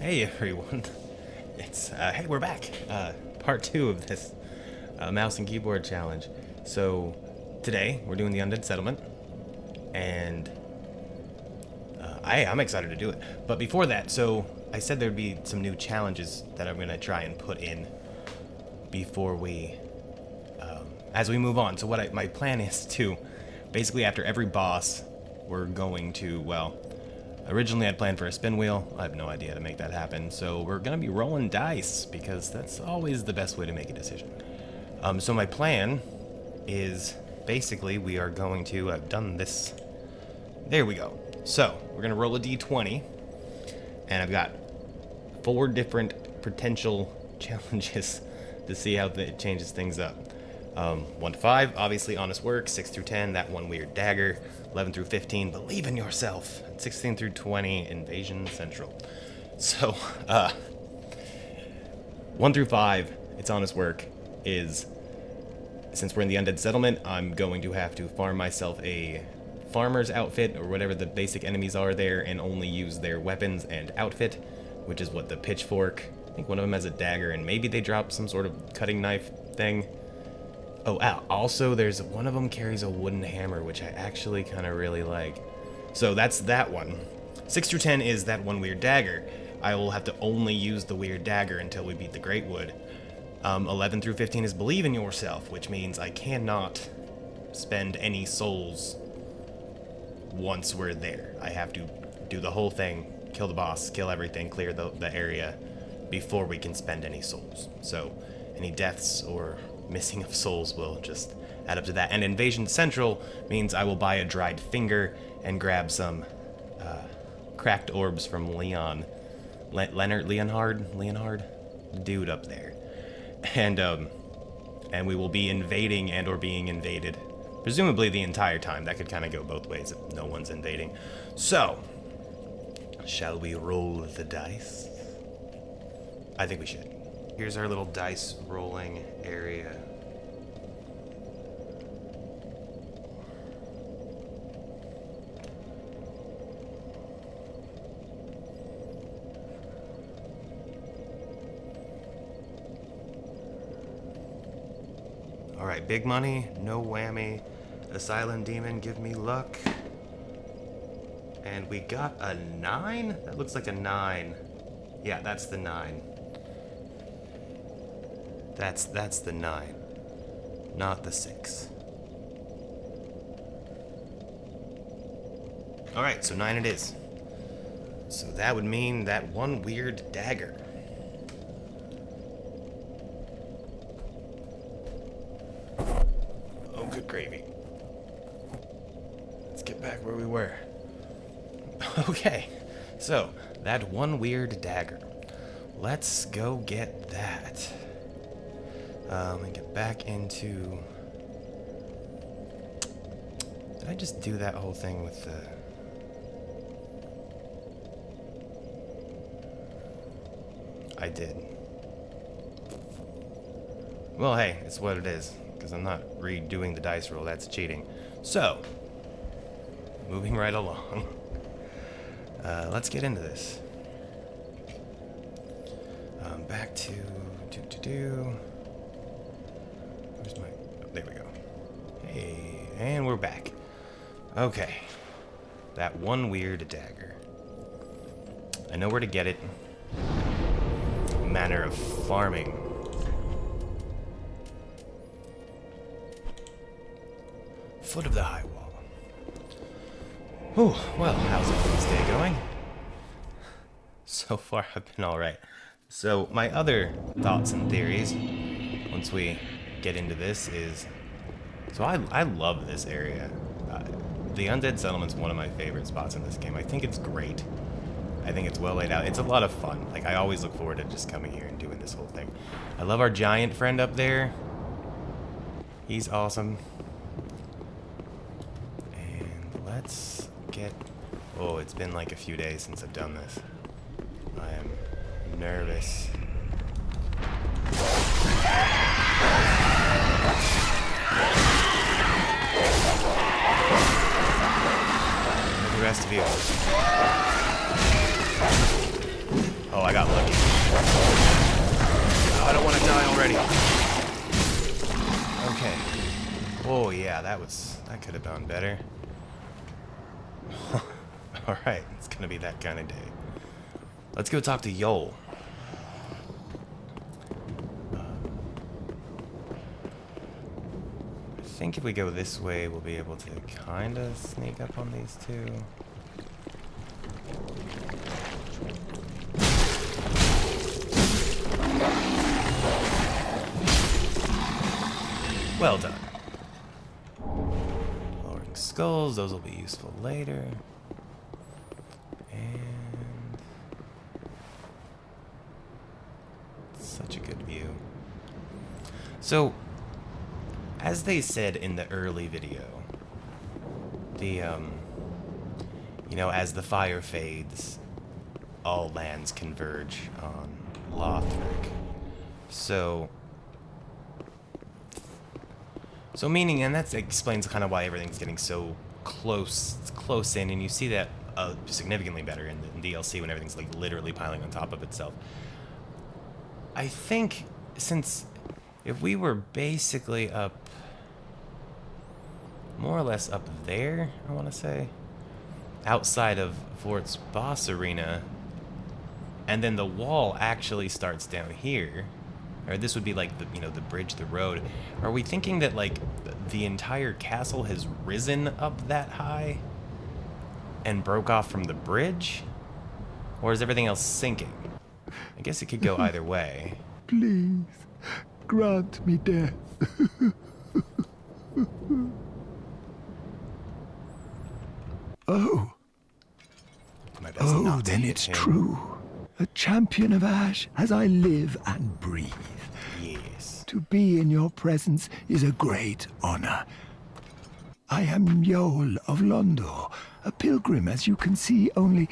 Hey everyone, it's hey, we're back. Part 2 of this mouse and keyboard challenge. So today we're doing the undead settlement, and I'm excited to do it. But before that, so I said there'd be some new challenges that I'm gonna try and put in before we, as we move on. So my plan is to basically after every boss, we're going to originally I'd planned for a spin wheel. I have no idea how to make that happen, so we're gonna be rolling dice because that's always the best way to make a decision. So my plan is basically we are going to, I've done this, there we go. So we're gonna roll a d20, and I've got 4 different potential challenges to see how it changes things up. 1 to 5, obviously honest work. 6 through 10, that one weird dagger. 11 through 15, believe in yourself. 16 through 20, invasion central. So, 1 through 5, it's honest work, is, since we're in the undead settlement, I'm going to have to farm myself a farmer's outfit, or whatever the basic enemies are there, and only use their weapons and outfit, which is what the pitchfork, I think one of them has a dagger, and maybe they drop some sort of cutting knife thing. Oh, also there's one of them carries a wooden hammer, which I actually kind of really like. So that's that one. 6 through 10 is that one weird dagger. I will have to only use the weird dagger until we beat the Great Wood. 11 through 15 is believe in yourself, which means I cannot spend any souls once we're there. I have to do the whole thing, kill the boss, kill everything, clear the area before we can spend any souls. So any deaths or missing of souls will just add up to that. And Invasion Central means I will buy a dried finger and grab some cracked orbs from Leonhard, the dude up there, and we will be invading and or being invaded, presumably the entire time. That could kind of go both ways if no one's invading. So, shall we roll the dice? I think we should. Here's our little dice rolling area. Alright, big money, no whammy. Asylum Demon, give me luck. And we got a 9? That looks like a 9. Yeah, that's the 9. That's the 9, not the 6. Alright, so 9 it is. So that would mean that one weird dagger. Oh, good gravy. Let's get back where we were. Okay, so that one weird dagger. Let's go get that. And get back into... Did I just do that whole thing with the... I did. Well, hey, it's what it is, because I'm not redoing the dice roll. That's cheating. So, moving right along. Let's get into this. Back to... Where's my... Oh, there we go. Hey, and we're back. Okay. That one weird dagger. I know where to get it. Manner of farming. Foot of the high wall. Oh, well, how's everyone's day going? So far, I've been alright. So, my other thoughts and theories, once we get into this, is... So I love this area. The Undead Settlement's one of my favorite spots in this game. I think it's great. I think it's well laid out. It's a lot of fun. Like, I always look forward to just coming here and doing this whole thing. I love our giant friend up there. He's awesome. And let's get... Oh, it's been like a few days since I've done this. I am nervous. The rest of you. Oh, I got already. Okay. Oh yeah, that could have gone better. Alright, it's gonna be that kind of day. Let's go talk to Yol. I think if we go this way, we'll be able to kind of sneak up on these two. Well done. Lowering skulls, those will be useful later. And such a good view. So, as they said in the early video, you know, as the fire fades, all lands converge on Lothric. So meaning, and that explains kind of why everything's getting so close in, and you see that significantly better in the DLC when everything's like literally piling on top of itself. I think since if we were basically up, more or less up there, I want to say, outside of Fort's boss arena, and then the wall actually starts down here. Or this would be like the, you know, the bridge, the road. Are we thinking that like the entire castle has risen up that high and broke off from the bridge? Or is everything else sinking? I guess it could go either way. Please, grant me death. Oh. My best not to Then hit it's him. true. A champion of Ash as I live and breathe. Yes. To be in your presence is a great honor. I am Yol of Londor, a pilgrim, as you can see, only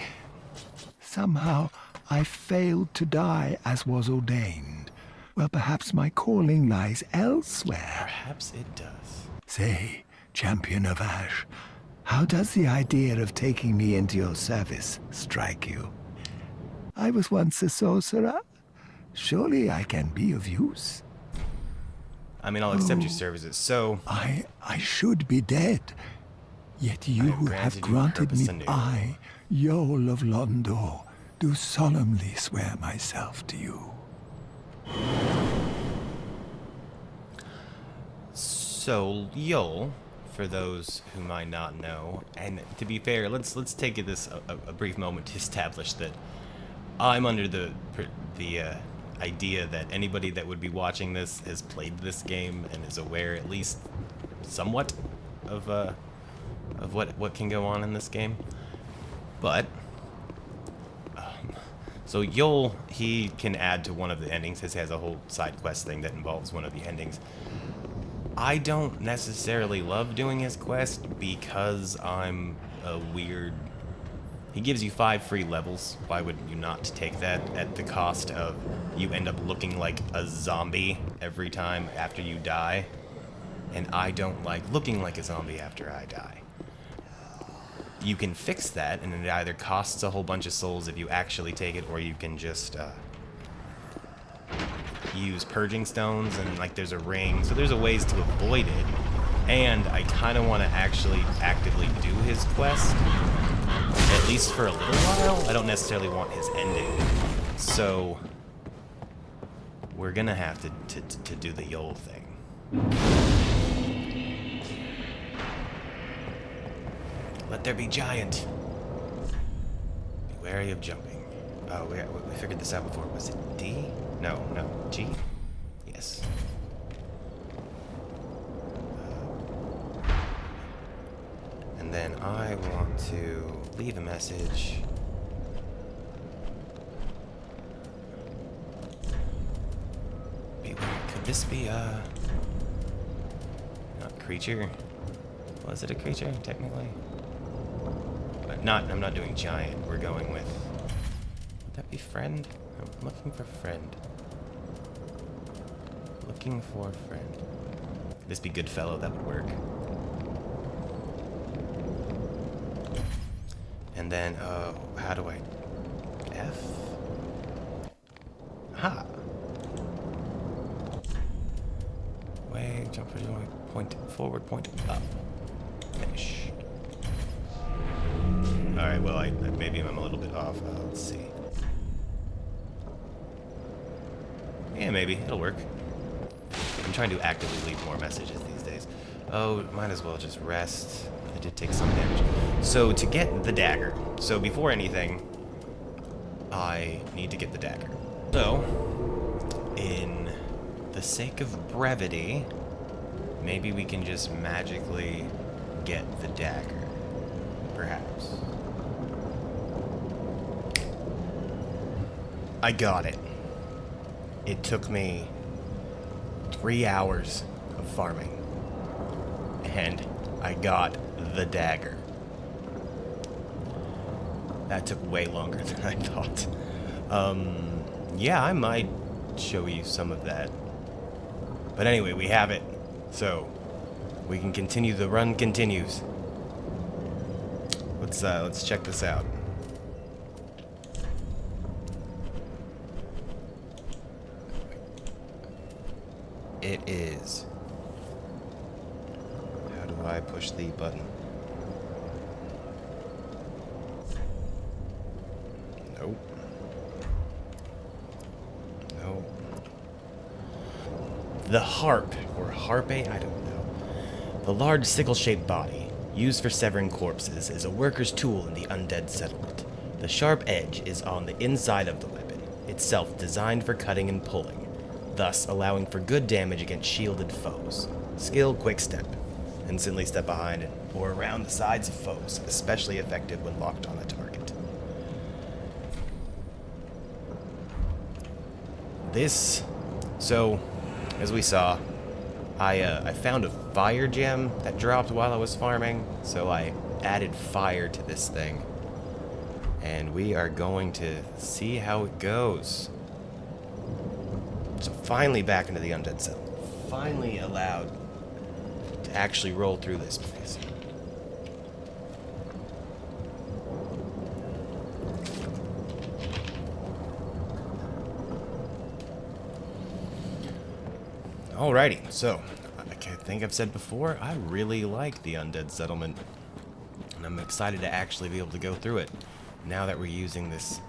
somehow I failed to die as was ordained. Well, perhaps my calling lies elsewhere. Perhaps it does. Say, champion of Ash, how does the idea of taking me into your service strike you? I was once a sorcerer. Surely I can be of use. I mean, I'll accept your services. So, I should be dead. Yet you have granted me, I, Yol of Londor, do solemnly swear myself to you. So Yol, for those who might not know, and to be fair, let's take this a brief moment to establish that I'm under the idea that anybody that would be watching this has played this game and is aware at least somewhat of what can go on in this game. But so Yol, he can add to one of the endings. His has a whole side quest thing that involves one of the endings. I don't necessarily love doing his quest because I'm a weird... He gives you 5 free levels. Why would you not take that at the cost of you end up looking like a zombie every time after you die? And I don't like looking like a zombie after I die. You can fix that, and it either costs a whole bunch of souls if you actually take it, or you can just use purging stones, and like there's a ring. So there's a ways to avoid it. And I kind of want to actually actively do his quest, at least for a little while. I don't necessarily want his ending. So we're gonna have to do the Yol thing. Let there be giant. Be wary of jumping. Oh, we figured this out before. Was it D? No, G? Yes. And then I want to leave a message. Beware. Could this be not creature? Was it a creature, technically? But I'm not doing giant. We're going with... Would that be friend? I'm looking for friend. Looking for friend. Could this be good fellow? That would work. And then, how do I... F? Ha! jump, point forward, point up. Finish. Alright, well, maybe I'm a little bit off. Let's see. Yeah, maybe. It'll work. I'm trying to actively leave more messages these days. Oh, might as well just rest. I did take some damage. So, to get the dagger. So, before anything, I need to get the dagger. So, in the sake of brevity, maybe we can just magically get the dagger. Perhaps. I got it. It took me 3 hours of farming. And I got the dagger. That took way longer than I thought. Yeah, I might show you some of that. But anyway, we have it. So, we can continue. The run continues. Let's check this out. It is. How do I push the button? Nope. Nope. The harp, or harpe, I don't know. The large sickle-shaped body, used for severing corpses, is a worker's tool in the undead settlement. The sharp edge is on the inside of the weapon, itself designed for cutting and pulling, thus allowing for good damage against shielded foes. Skill quick step. Instantly step behind or around the sides of foes, especially effective when locked on a target. So, as we saw, I found a fire gem that dropped while I was farming, so I added fire to this thing. And we are going to see how it goes. So finally back into the undead cell. Finally allowed to actually roll through this place. Alrighty, so I think I've said before, I really like the undead settlement. And I'm excited to actually be able to go through it now that we're using this.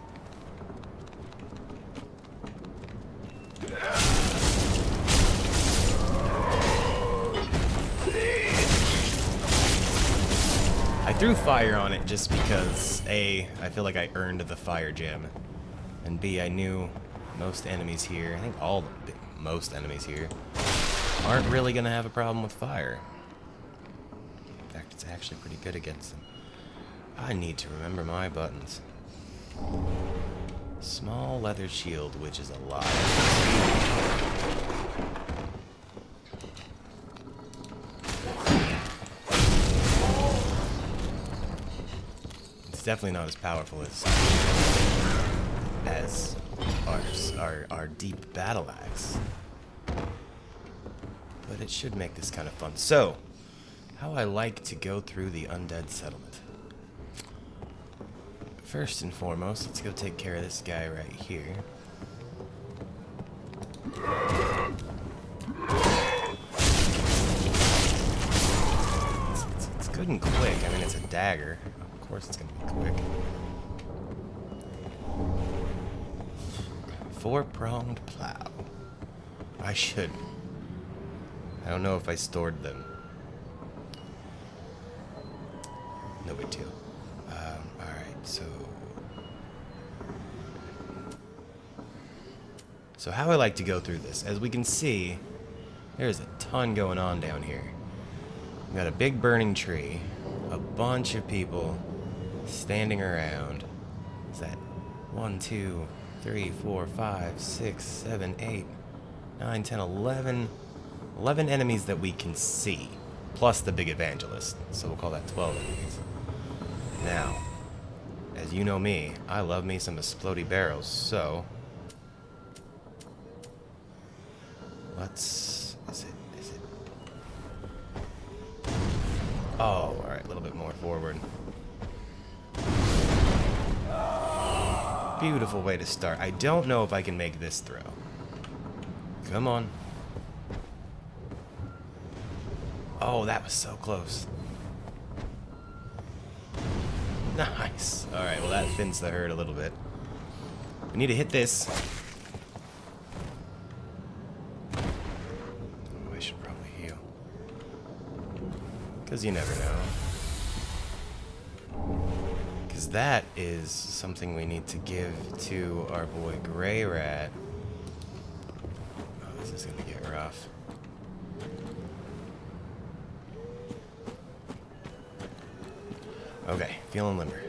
I threw fire on it just because, A, I feel like I earned the fire gem, and B, I knew most enemies here, I think most enemies here, aren't really going to have a problem with fire. In fact, it's actually pretty good against them. I need to remember my buttons. Small leather shield, which is a lot. It's definitely not as powerful as our deep battle axe. But it should make this kind of fun. So, how I like to go through the undead settlement. First and foremost, let's go take care of this guy right here. It's good and quick. I mean, it's a dagger. Of course it's going to be quick. Four-pronged plow. I don't know if I stored them. No big deal. Alright, so how I like to go through this, as we can see, there's a ton going on down here. We've got a big burning tree, a bunch of people standing around. Is that 1, 2, 3, 4, 5, 6, 7, 8, 9, 10, 11 enemies that we can see, plus the big evangelist, so we'll call that 12 enemies. Now, as you know me, I love me some explodey barrels, so is it? Oh, alright, a little bit more forward. Beautiful way to start. I don't know if I can make this throw. Come on. Oh, that was so close. Nice. Alright, well that thins the herd a little bit. We need to hit this. Oh, I should probably heal. Because you never know. Because that is something we need to give to our boy Grey Rat. Oh, this is going to get rough. Okay, feeling limber.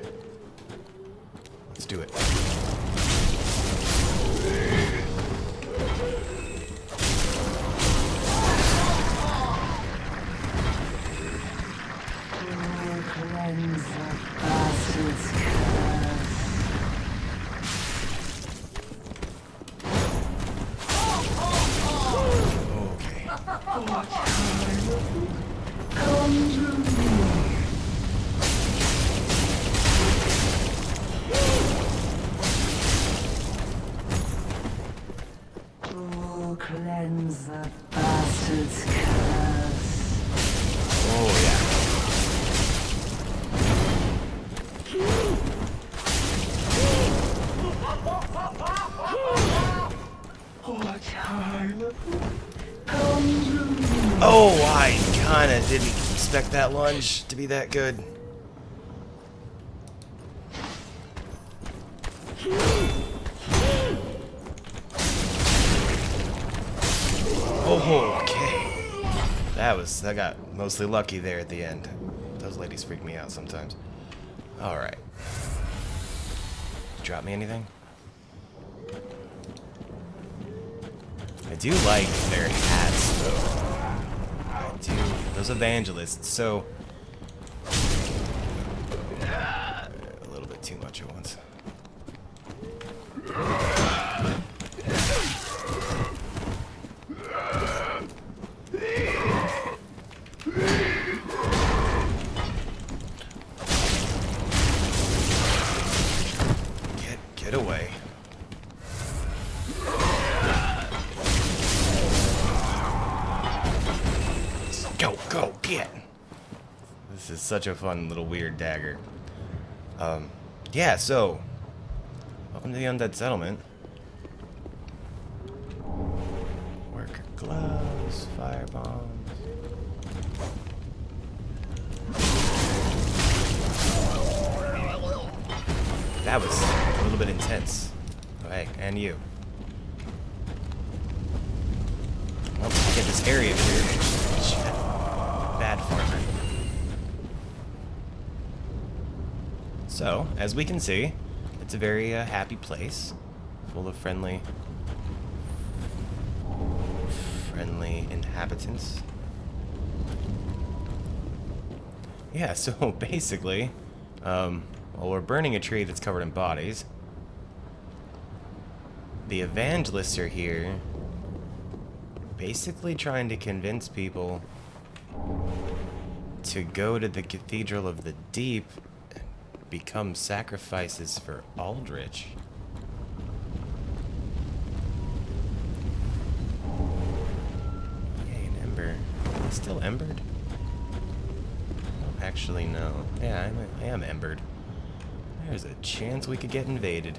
Let's do it. Cleanse the bastard's curse. Oh, yeah. Oh, I kinda didn't expect that lunge to be that good. Oh, okay. I got mostly lucky there at the end. Those ladies freak me out sometimes. Alright. Drop me anything? I do like their hats, though. I do. Those evangelists, so... a little bit too much at once. Get away. Go, get! This is such a fun little weird dagger. Yeah, so... welcome to the undead settlement. Worker gloves, fire bombs. That was a little bit intense. Oh, hey, and you. Well, get this area cleared. Bad farmer. So, as we can see, it's a very happy place, full of friendly inhabitants. Yeah, so basically, well, we're burning a tree that's covered in bodies. The evangelists are here, basically trying to convince people to go to the Cathedral of the Deep and become sacrifices for Aldrich. Yay, an ember. Am I still embered? Actually, no. Yeah, I am embered. There's a chance we could get invaded.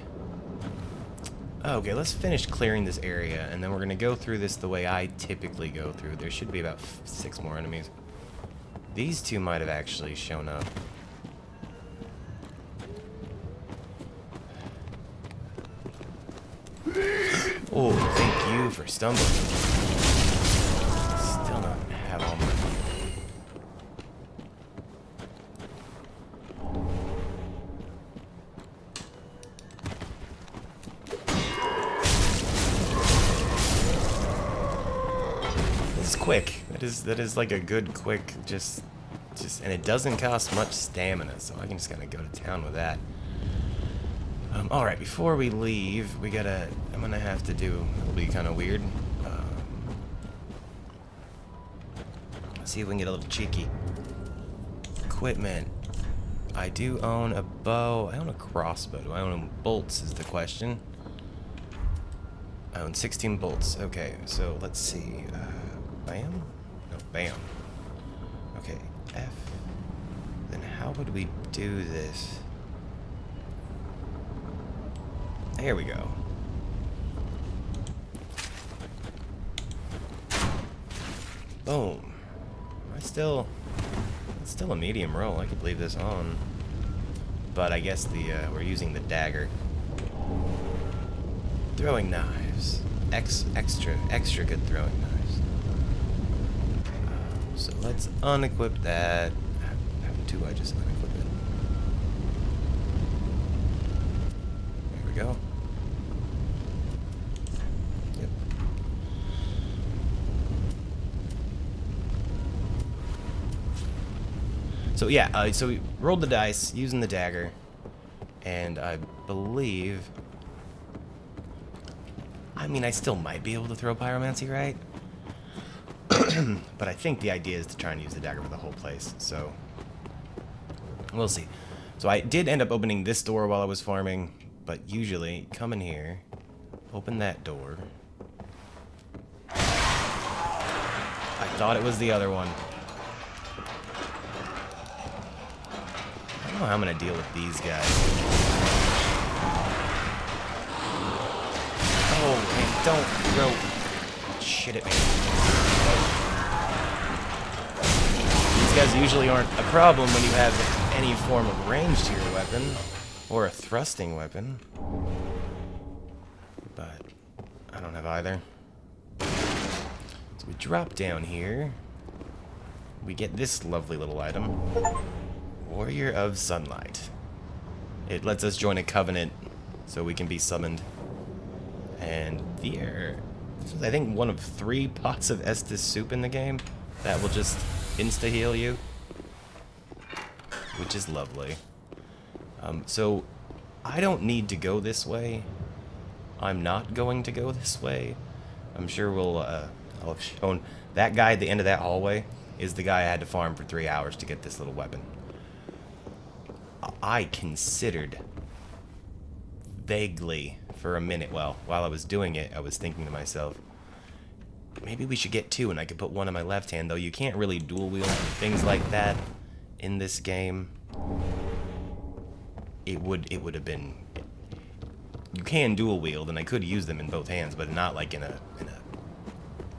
Okay, let's finish clearing this area, and then we're going to go through this the way I typically go through. There should be about 6 more enemies. These two might have actually shown up. Oh, thank you for stumbling. Still not have all my... Quick. That is like a good quick just and it doesn't cost much stamina, so I can just kind of go to town with that. All right, before we leave, I'm gonna have to do. It'll be kind of weird. See if we can get a little cheeky. Equipment. I do own a bow. I own a crossbow. Do I own bolts? Is the question. I own 16 bolts. Okay, so let's see. Bam? No, bam. Okay, F. Then how would we do this? There we go. Boom. It's still a medium roll. I could leave this on. But I guess we're using the dagger. Throwing knives. Extra good throwing knives. So let's unequip that. Having two, I just unequip it. There we go. Yep. So yeah, so we rolled the dice using the dagger, and I believe, I mean, I still might be able to throw pyromancy, right? But I think the idea is to try and use the dagger for the whole place, so we'll see. So I did end up opening this door while I was farming, but usually come in here, open that door. I thought it was the other one. I don't know how I'm gonna deal with these guys. Oh, man, don't throw shit at me. These guys usually aren't a problem when you have any form of range to your weapon, or a thrusting weapon. But I don't have either. So we drop down here. We get this lovely little item. Warrior of Sunlight. It lets us join a covenant so we can be summoned. And this is, I think, one of 3 pots of Estus soup in the game that will just insta-heal you, which is lovely. So I don't need to go this way. I'm not going to go this way. I'm sure I'll have shown that guy at the end of that hallway is the guy I had to farm for 3 hours to get this little weapon. I considered vaguely for a minute, well, while I was doing it, I was thinking to myself, maybe we should get 2 and I could put one in my left hand, though you can't really dual wield things like that in this game. It would have been, you can dual wield and I could use them in both hands, but not like in a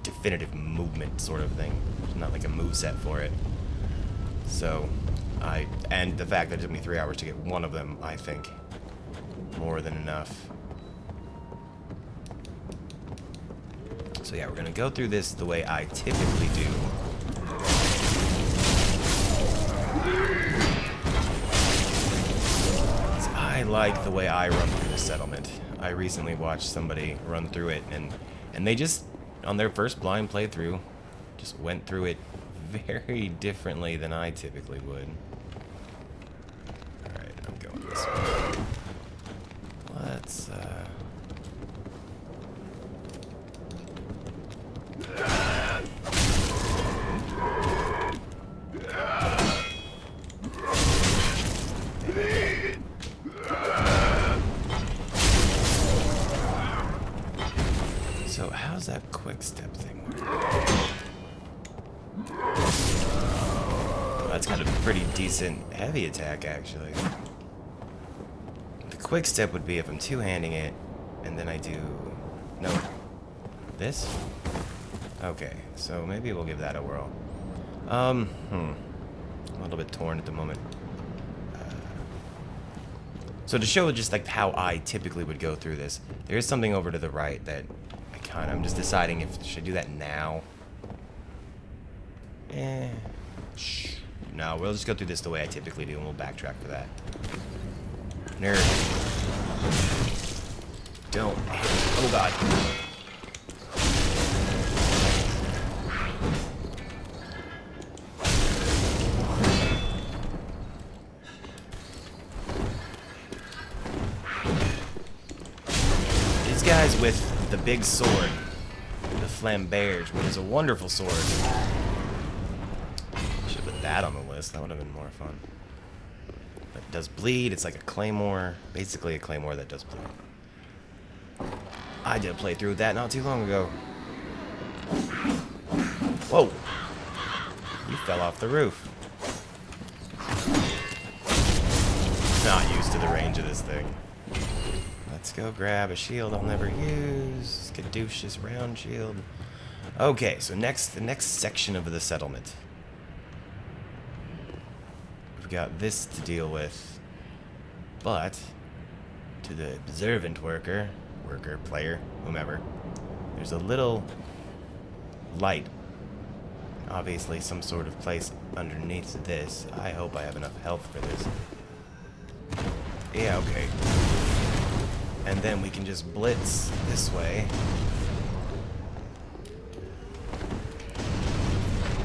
definitive movement sort of thing. There's not like a moveset for it. So and the fact that it took me 3 hours to get one of them, I think, more than enough. So yeah, we're gonna go through this the way I typically do. So I like the way I run through the settlement. I recently watched somebody run through it, and they just, on their first blind playthrough, just went through it very differently than I typically would. Alright, I'm going this way. Let's, So how's that quick step thing work? Well, that's got a pretty decent heavy attack, actually. The quick step would be if I'm two-handing it, and then I do... No. This? Okay, so maybe we'll give that a whirl. A little bit torn at the moment. So to show just like how I typically would go through this, there is something over to the right that I'm just deciding if should I do that now. No, we'll just go through this the way I typically do, and we'll backtrack for that. Nerd. Don't hit me. Oh god. These guys with the big sword, the flamberge, which is a wonderful sword. Should put that on the list. That would have been more fun. But it does bleed. It's like a claymore, basically a claymore that does bleed. I did a playthrough with that not too long ago. Whoa! You fell off the roof. Not used to the range of this thing. Let's go grab a shield I'll never use. Caduceus round shield. Okay, so the next section of the settlement. We've got this to deal with. But to the observant worker, player, whomever, there's a little light. Obviously some sort of place underneath this. I hope I have enough health for this. Yeah, okay. And then we can just blitz this way.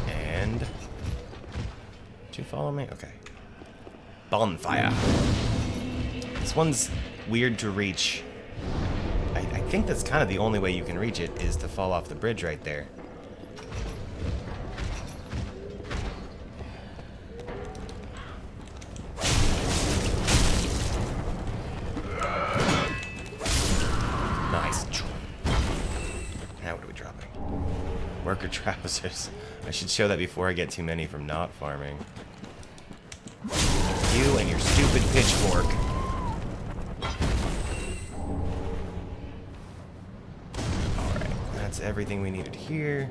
And... did you follow me? Okay. Bonfire. This one's weird to reach. I think that's kind of the only way you can reach it, is to fall off the bridge right there. Nice. Now what are we dropping? Worker trousers. I should show that before I get too many from not farming. You and your stupid pitchfork. Alright, that's everything we needed here.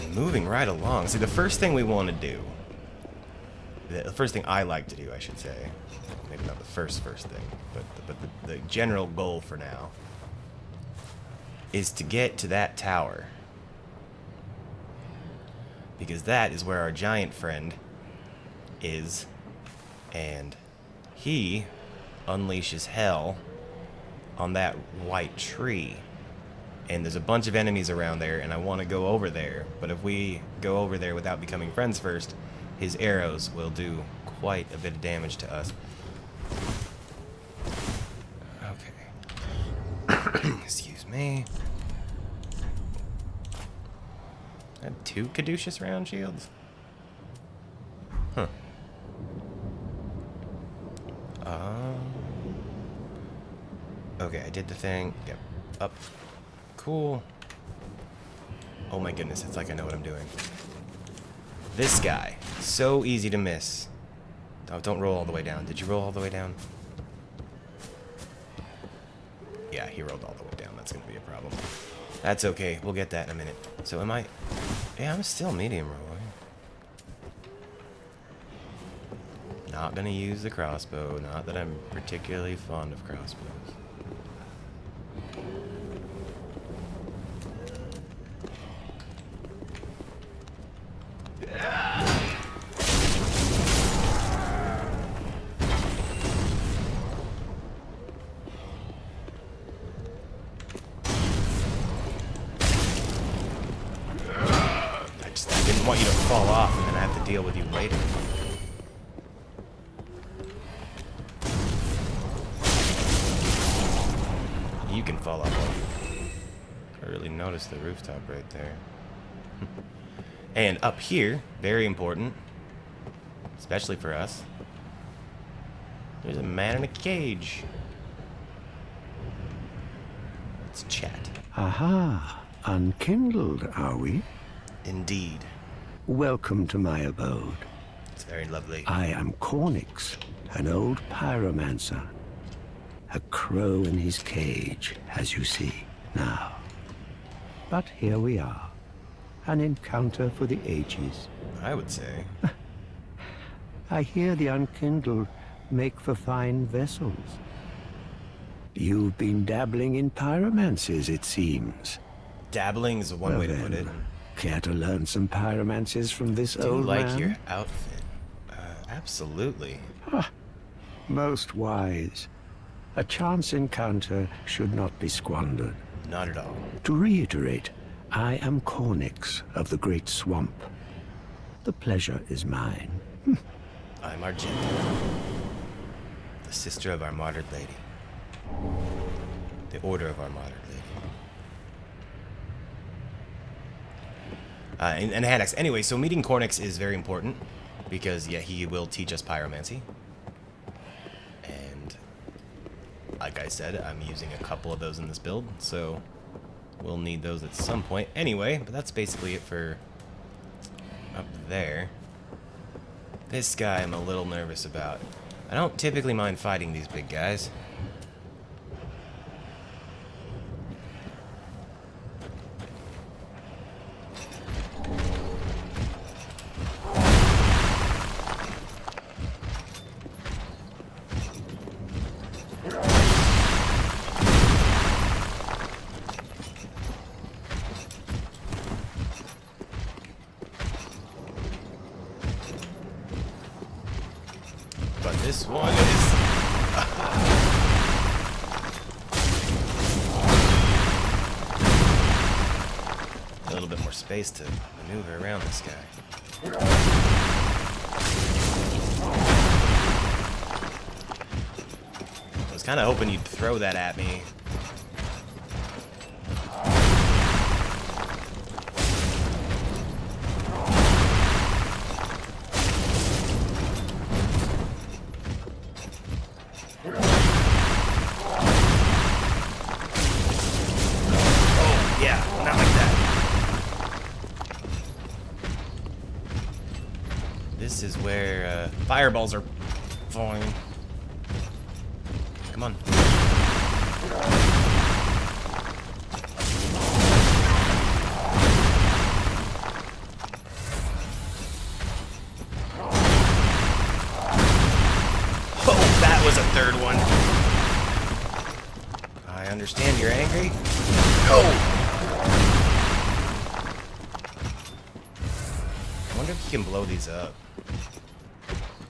And moving right along. See, the first thing we want to do, the first thing I like to do, I should say, maybe not the first thing, but the general goal for now, is to get to that tower. Because that is where our giant friend is, and he unleashes hell on that white tree. And there's a bunch of enemies around there, and I want to go over there. But if we go over there without becoming friends first, his arrows will do quite a bit of damage to us. Okay. Excuse me. I had 2 Caduceus round shields? Huh. Okay, I did the thing. Yep. Up. Cool. Oh my goodness, it's like I know what I'm doing. This guy. So easy to miss. Oh, don't roll all the way down. Did you roll all the way down? Yeah, he rolled all the way down. That's going to be a problem. That's okay. We'll get that in a minute. So am I... yeah, I'm still medium rolling. Not going to use the crossbow. Not that I'm particularly fond of crossbows. I didn't want you to fall off and then I have to deal with you later. You can fall off. I really noticed the rooftop right there. And up here, very important, especially for us, there's a man in a cage. Let's chat. Aha, unkindled, are we? Indeed. Welcome to my abode. It's very lovely. I am Cornix, an old pyromancer. A crow in his cage, as you see now. But here we are. An encounter for the ages. I would say. I hear the unkindled make for fine vessels. You've been dabbling in pyromancies, it seems. Dabbling is one way to put it. Care to learn some pyromancies from this Do you old like man? your outfit? Absolutely. Most wise. A chance encounter should not be squandered. Not at all. To reiterate, I am Cornix of the Great Swamp. The pleasure is mine. I'm Argenta, the sister of our martyred lady. The order of our martyred lady. And Hanex. Anyway, so meeting Cornix is very important because, yeah, he will teach us pyromancy. And like I said, I'm using a couple of those in this build, so We'll need those at some point anyway, but that's basically it for up there. This guy I'm a little nervous about. I don't typically mind fighting these big guys. But this one is... a little bit more space to maneuver around this guy. I was kind of hoping you'd throw that at me. This is where fireballs are falling. Come on. Oh, that was a third one. I understand you're angry. No! I wonder if you can blow these up.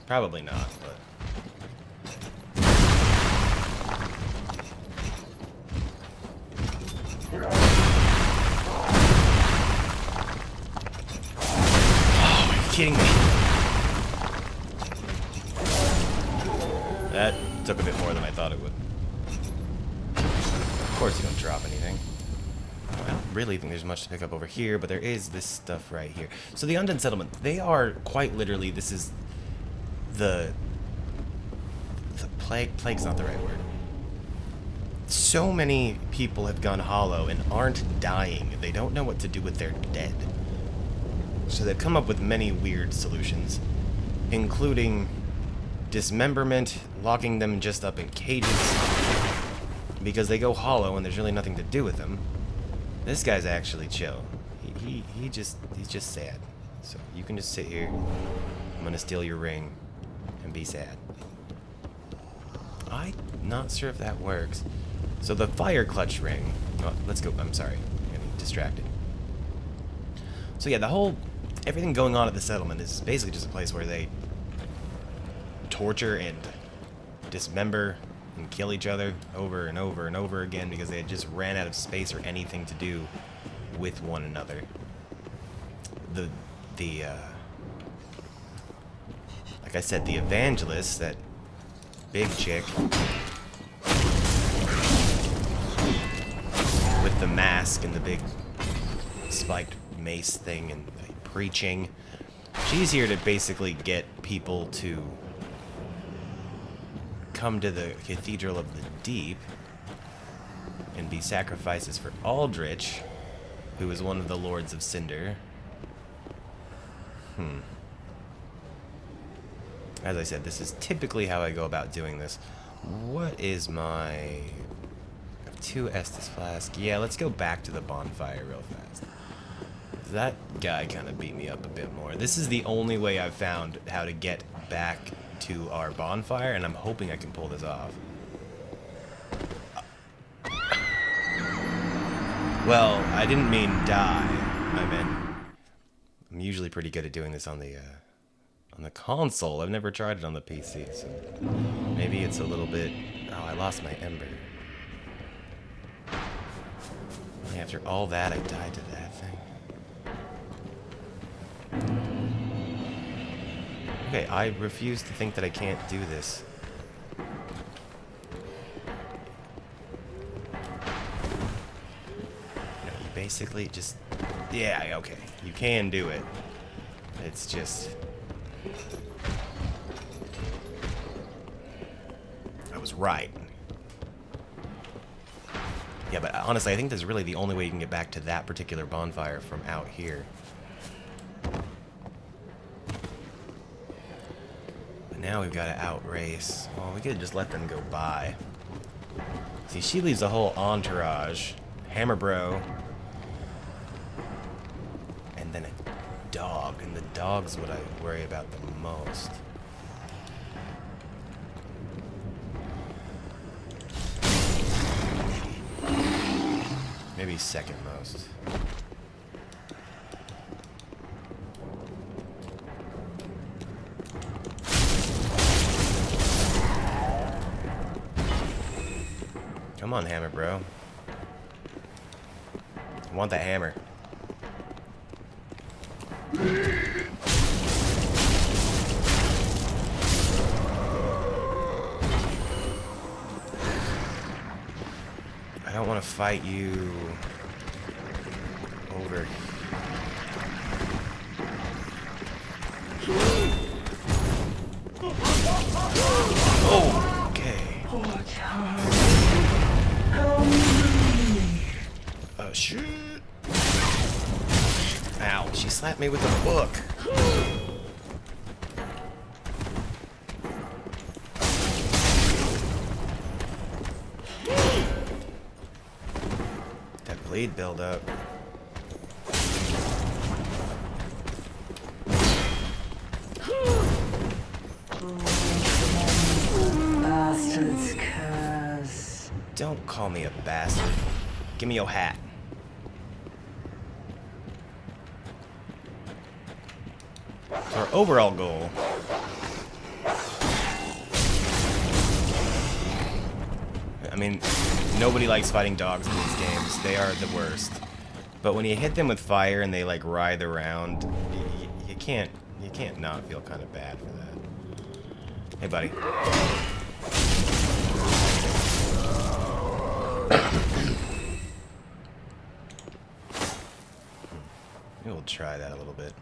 Probably not, but... Oh, are you kidding me? That took a bit more than I thought it would. Of course you don't drop anything. I don't really think there's much to pick up over here, but there is this stuff right here. So the undead settlement, they are quite literally, this is the plague's not the right word. So many people have gone hollow and aren't dying. They don't know what to do with their dead. So they've come up with many weird solutions, including dismemberment, locking them just up in cages, because they go hollow and there's really nothing to do with them. This guy's actually chill. He's just sad. So you can just sit here. I'm gonna steal your ring and be sad. I'm not sure if that works. So the fire clutch ring. Oh, let's go. I'm sorry. I'm getting distracted. So yeah, everything going on at the settlement is basically just a place where they torture and dismember and kill each other over and over and over again because they just ran out of space or anything to do with one another. Like I said, the evangelist, that big chick with the mask and the big spiked mace thing and preaching, she's here to basically get people to come to the Cathedral of the Deep and be sacrifices for Aldrich, who is one of the Lords of Cinder. As I said, this is typically how I go about doing this. What is my... 2 Estus flask. Yeah, let's go back to the bonfire real fast. That guy kind of beat me up a bit more. This is the only way I've found how to get back to our bonfire, and I'm hoping I can pull this off. Well, I didn't mean die. I meant I'm usually pretty good at doing this on the console. I've never tried it on the PC, so maybe it's a little bit... Oh, I lost my ember. After all that, I died to that thing. Okay, I refuse to think that I can't do this. You basically just... Yeah, okay. You can do it. It's just... I was right. Yeah, but honestly, I think this is really the only way you can get back to that particular bonfire from out here. But now we've got to outrace. Well, we could just let them go by. See, she leaves a whole entourage. Hammer Bro. And then a dog. And the dog's what I worry about the most. Maybe second most. Come on, Hammer Bro. I want that hammer. I don't want to fight you over. Oh, okay. Oh, shoot. Ow, she slapped me with a book. That bleed build up. Bastard's curse. Don't call me a bastard. Give me your hat. So our overall goal I mean, nobody likes fighting dogs in these games. They are the worst. But when you hit them with fire and they like writhe around, you can't not feel kind of bad for that. Hey, buddy. Maybe we'll try that a little bit.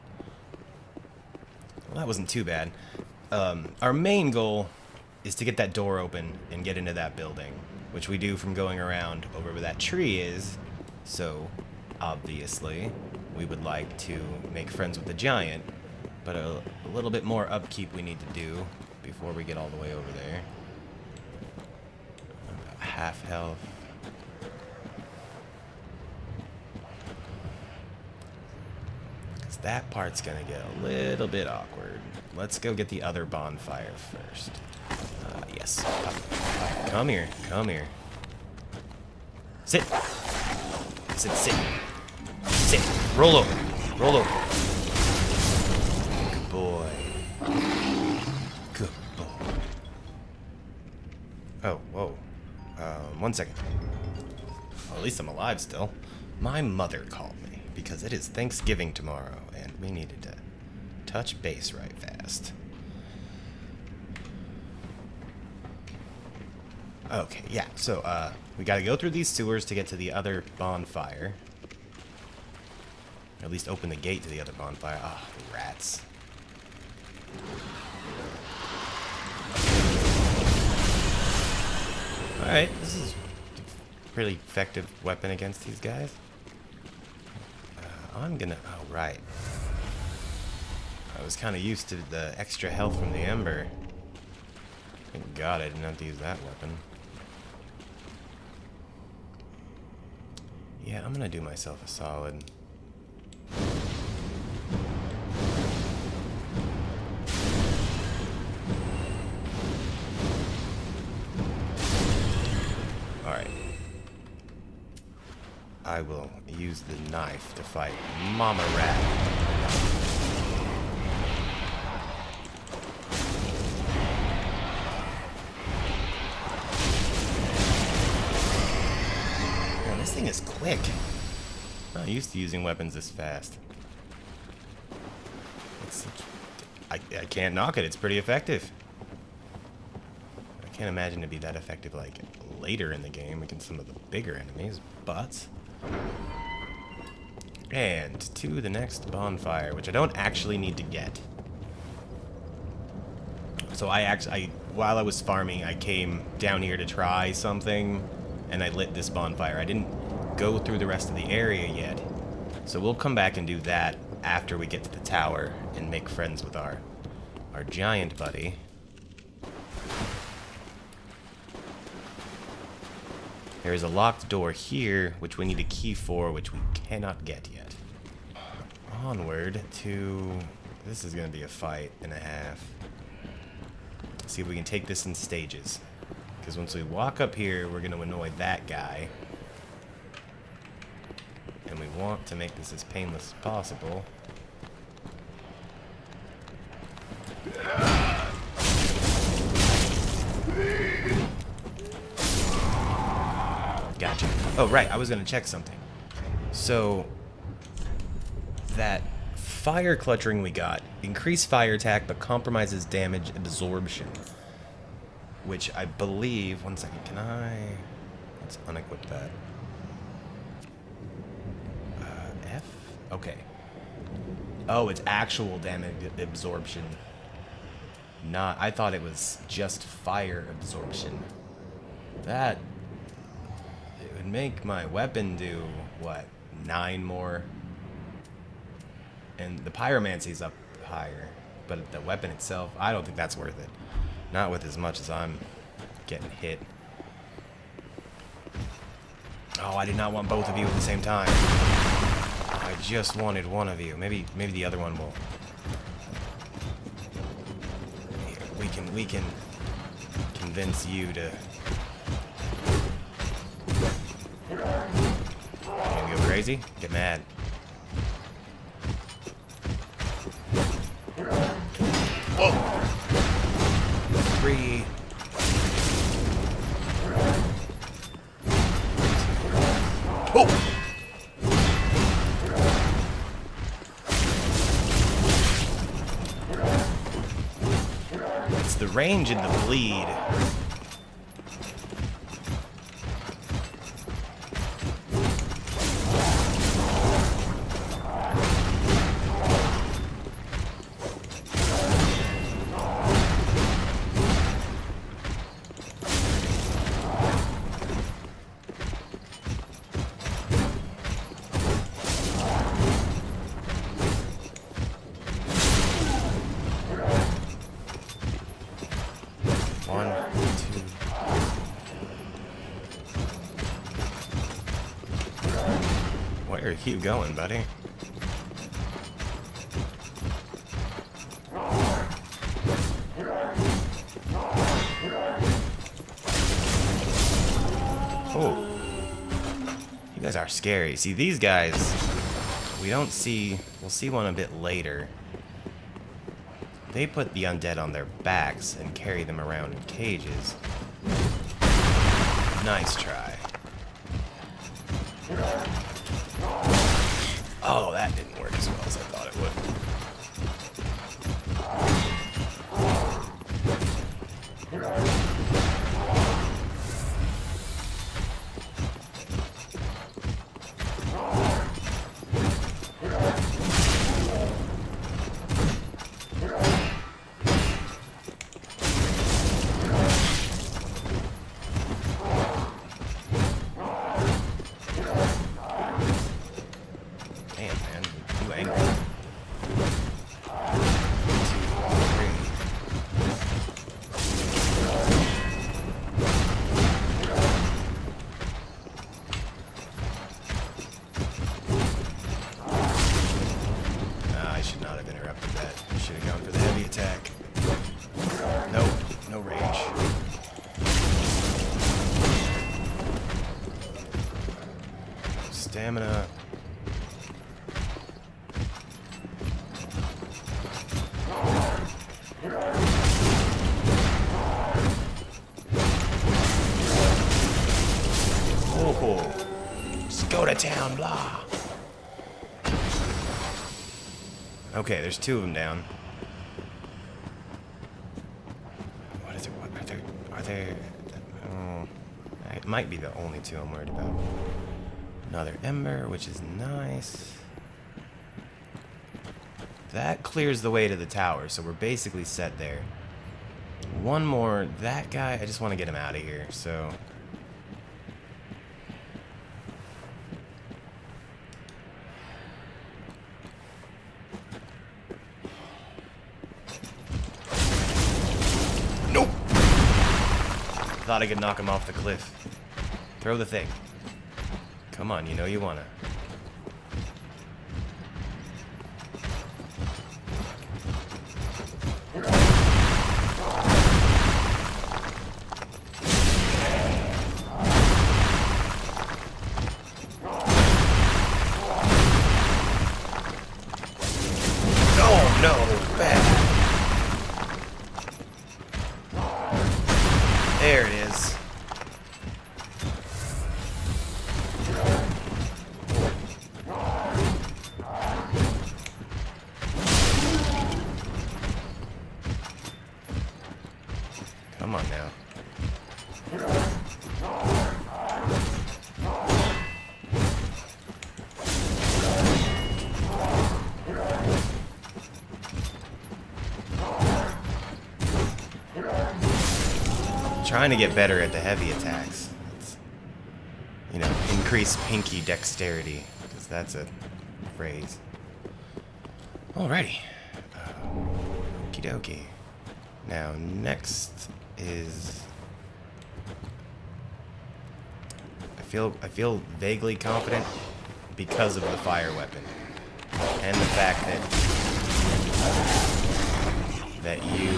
Well, that wasn't too bad. Our main goal is to get that door open and get into that building, which we do from going around over where that tree is. So, obviously, we would like to make friends with the giant, but a little bit more upkeep we need to do before we get all the way over there. About half health. Because that part's gonna get a little bit awkward. Let's go get the other bonfire first. Yes. Come here. Come here. Sit. Sit. Sit. Roll over. Roll over. Good boy. Good boy. Oh, whoa. 1 second. Well, at least I'm alive still. My mother called me because it is Thanksgiving tomorrow and we needed to touch base right fast. Okay, yeah, so, we gotta go through these sewers to get to the other bonfire. Or at least open the gate to the other bonfire. Ah, the rats. Alright, this is a pretty effective weapon against these guys. I'm gonna... Oh, right. I was kind of used to the extra health from the Ember. Thank God I didn't have to use that weapon. Yeah, I'm gonna do myself a solid. Alright. I will use the knife to fight Mama Rat. This thing is quick. I'm not used to using weapons this fast. I can't knock it. It's pretty effective. I can't imagine it'd be that effective like later in the game against some of the bigger enemies, but... And to the next bonfire, which I don't actually need to get. So while I was farming, I came down here to try something. and I lit this bonfire. I didn't go through the rest of the area yet. So we'll come back and do that after we get to the tower and make friends with our giant buddy. There is a locked door here, which we need a key for, which we cannot get yet. Onward to... This is going to be a fight and a half. Let's see if we can take this in stages. Because once we walk up here, we're going to annoy that guy. And we want to make this as painless as possible. Gotcha. Oh, right. I was going to check something. So, that fire clutch ring we got, increased fire attack, but compromises damage absorption. Which I believe... One second. Can I... Let's unequip that. F? Okay. Oh, it's actual damage absorption. Not... I thought it was just fire absorption. That... It would make my weapon do, what, 9 more? And the pyromancy's up higher. But the weapon itself, I don't think that's worth it. Not with as much as I'm getting hit. Oh, I did not want both of you at the same time. I just wanted one of you. Maybe the other one will. Here, we can convince you to... You gonna go crazy? Get mad. Whoa! 3. Oh! It's the range and the bleed. Where are you going, buddy? Oh. You guys are scary. See, these guys, we don't see... We'll see one a bit later. They put the undead on their backs and carry them around in cages. Nice try. Oh, that didn't work as well as I thought it would. Stamina. Oh, just go to town, blah. Okay, there's 2 of them down. What is it? What are there? Oh, it might be the only 2 I'm worried about. Another ember, which is nice. That clears the way to the tower, so we're basically set there. One more. That guy, I just want to get him out of here, so... thought I could knock him off the cliff. Throw the thing. Come on, you know you wanna. Oh no, bad. There it is. Come on now. Trying to get better at the heavy attacks. It's, you know, increase pinky dexterity, because that's a phrase. Alrighty. Okie dokie. Now, next is... I feel vaguely confident because of the fire weapon. And the fact that you...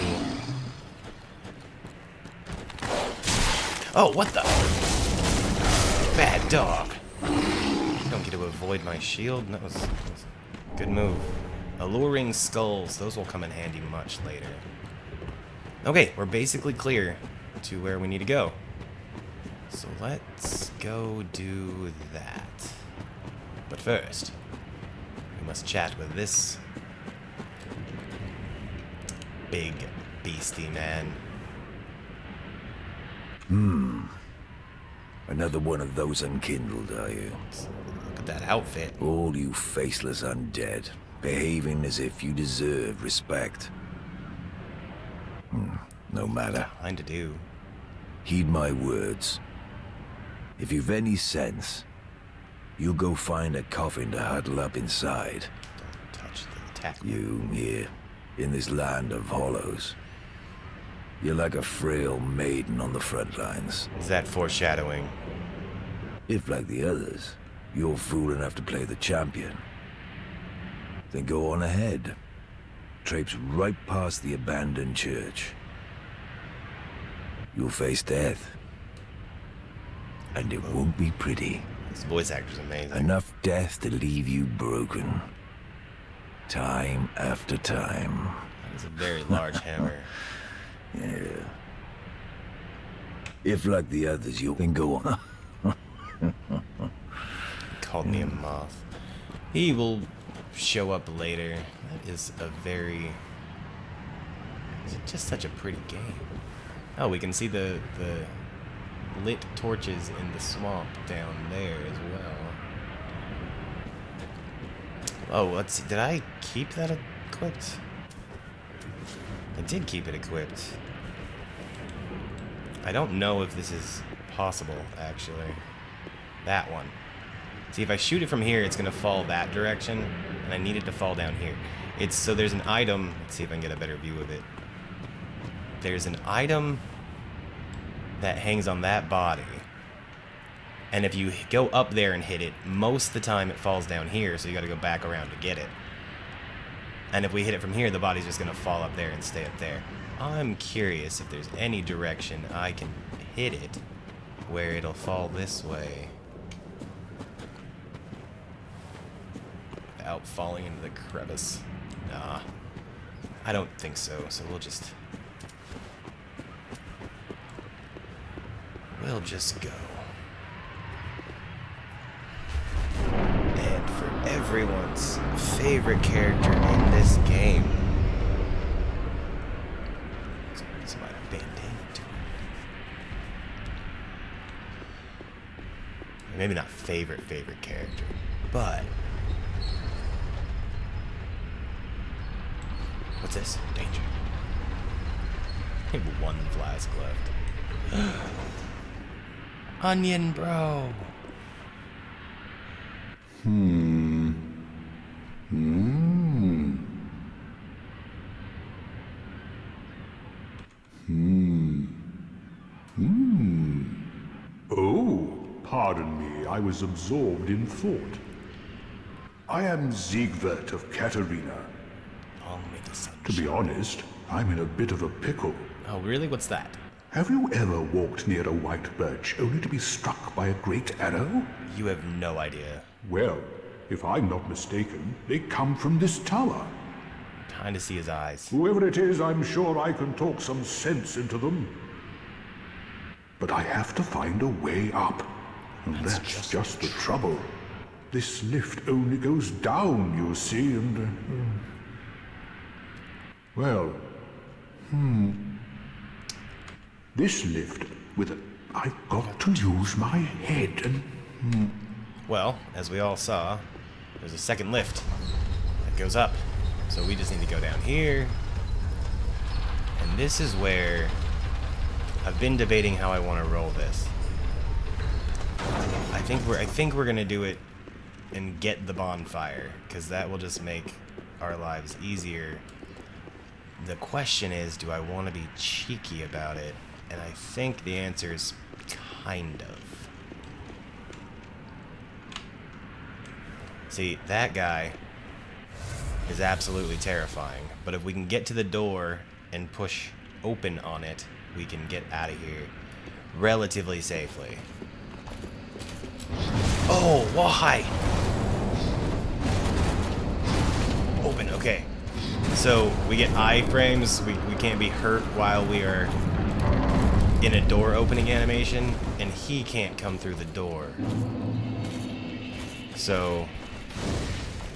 Oh, what the? Bad dog. You don't get to avoid my shield. That was a good move. Alluring skulls. Those will come in handy much later. Okay, we're basically clear to where we need to go. So let's go do that. But first, we must chat with this big beastie man. Another one of those unkindled, are you? Look at that outfit. All you faceless undead, behaving as if you deserve respect. No matter. Fine to do. Heed my words. If you've any sense, you go find a coffin to huddle up inside. Don't touch the attack. You here, in this land of hollows. You're like a frail maiden on the front lines. Is that foreshadowing? If, like the others, you're fool enough to play the champion, then go on ahead. Traipse right past the abandoned church. You'll face death. And it won't be pretty. This voice actor's amazing. Enough death to leave you broken. Time after time. That is a very large hammer. Yeah. If, like the others, you then go on. Called me a moth. He will show up later. That is a very... It's just such a pretty game. Oh, we can see the lit torches in the swamp down there as well. Oh, let's see. Did I keep that equipped? I did keep it equipped. I don't know if this is possible, actually. That one. See, if I shoot it from here, it's going to fall that direction, and I need it to fall down here. So there's an item. Let's see if I can get a better view of it. There's an item that hangs on that body. And if you go up there and hit it, most of the time it falls down here, so you got to go back around to get it. And if we hit it from here, the body's just going to fall up there and stay up there. I'm curious if there's any direction I can hit it where it'll fall this way without falling into the crevice. Nah, I don't think so, so we'll just go. And for everyone's favorite character in this game, somebody bend into it. Maybe not favorite character, but what's this? Danger. I have one flask left. Onion, bro. pardon me, I was absorbed in thought. I am Siegwart of Katarina. Only the sun. To be honest, I'm in a bit of a pickle. Oh, really? What's that? Have you ever walked near a white birch only to be struck by a great arrow? You have no idea. Well, if I'm not mistaken, they come from this tower. Trying to see his eyes. Whoever it is, I'm sure I can talk some sense into them. But I have to find a way up. And that's just the trouble. This lift only goes down, you see, and... well... This lift, I've got to use my head and... Well, as we all saw, there's a second lift that goes up. So we just need to go down here. And this is where I've been debating how I want to roll this. I think we're gonna do it and get the bonfire, because that will just make our lives easier. The question is, do I want to be cheeky about it? And I think the answer is kind of. See, that guy is absolutely terrifying, but if we can get to the door and push open on it, we can get out of here relatively safely. Oh, why? Open, okay. So we get iframes, we can't be hurt while we are in a door opening animation, and he can't come through the door. So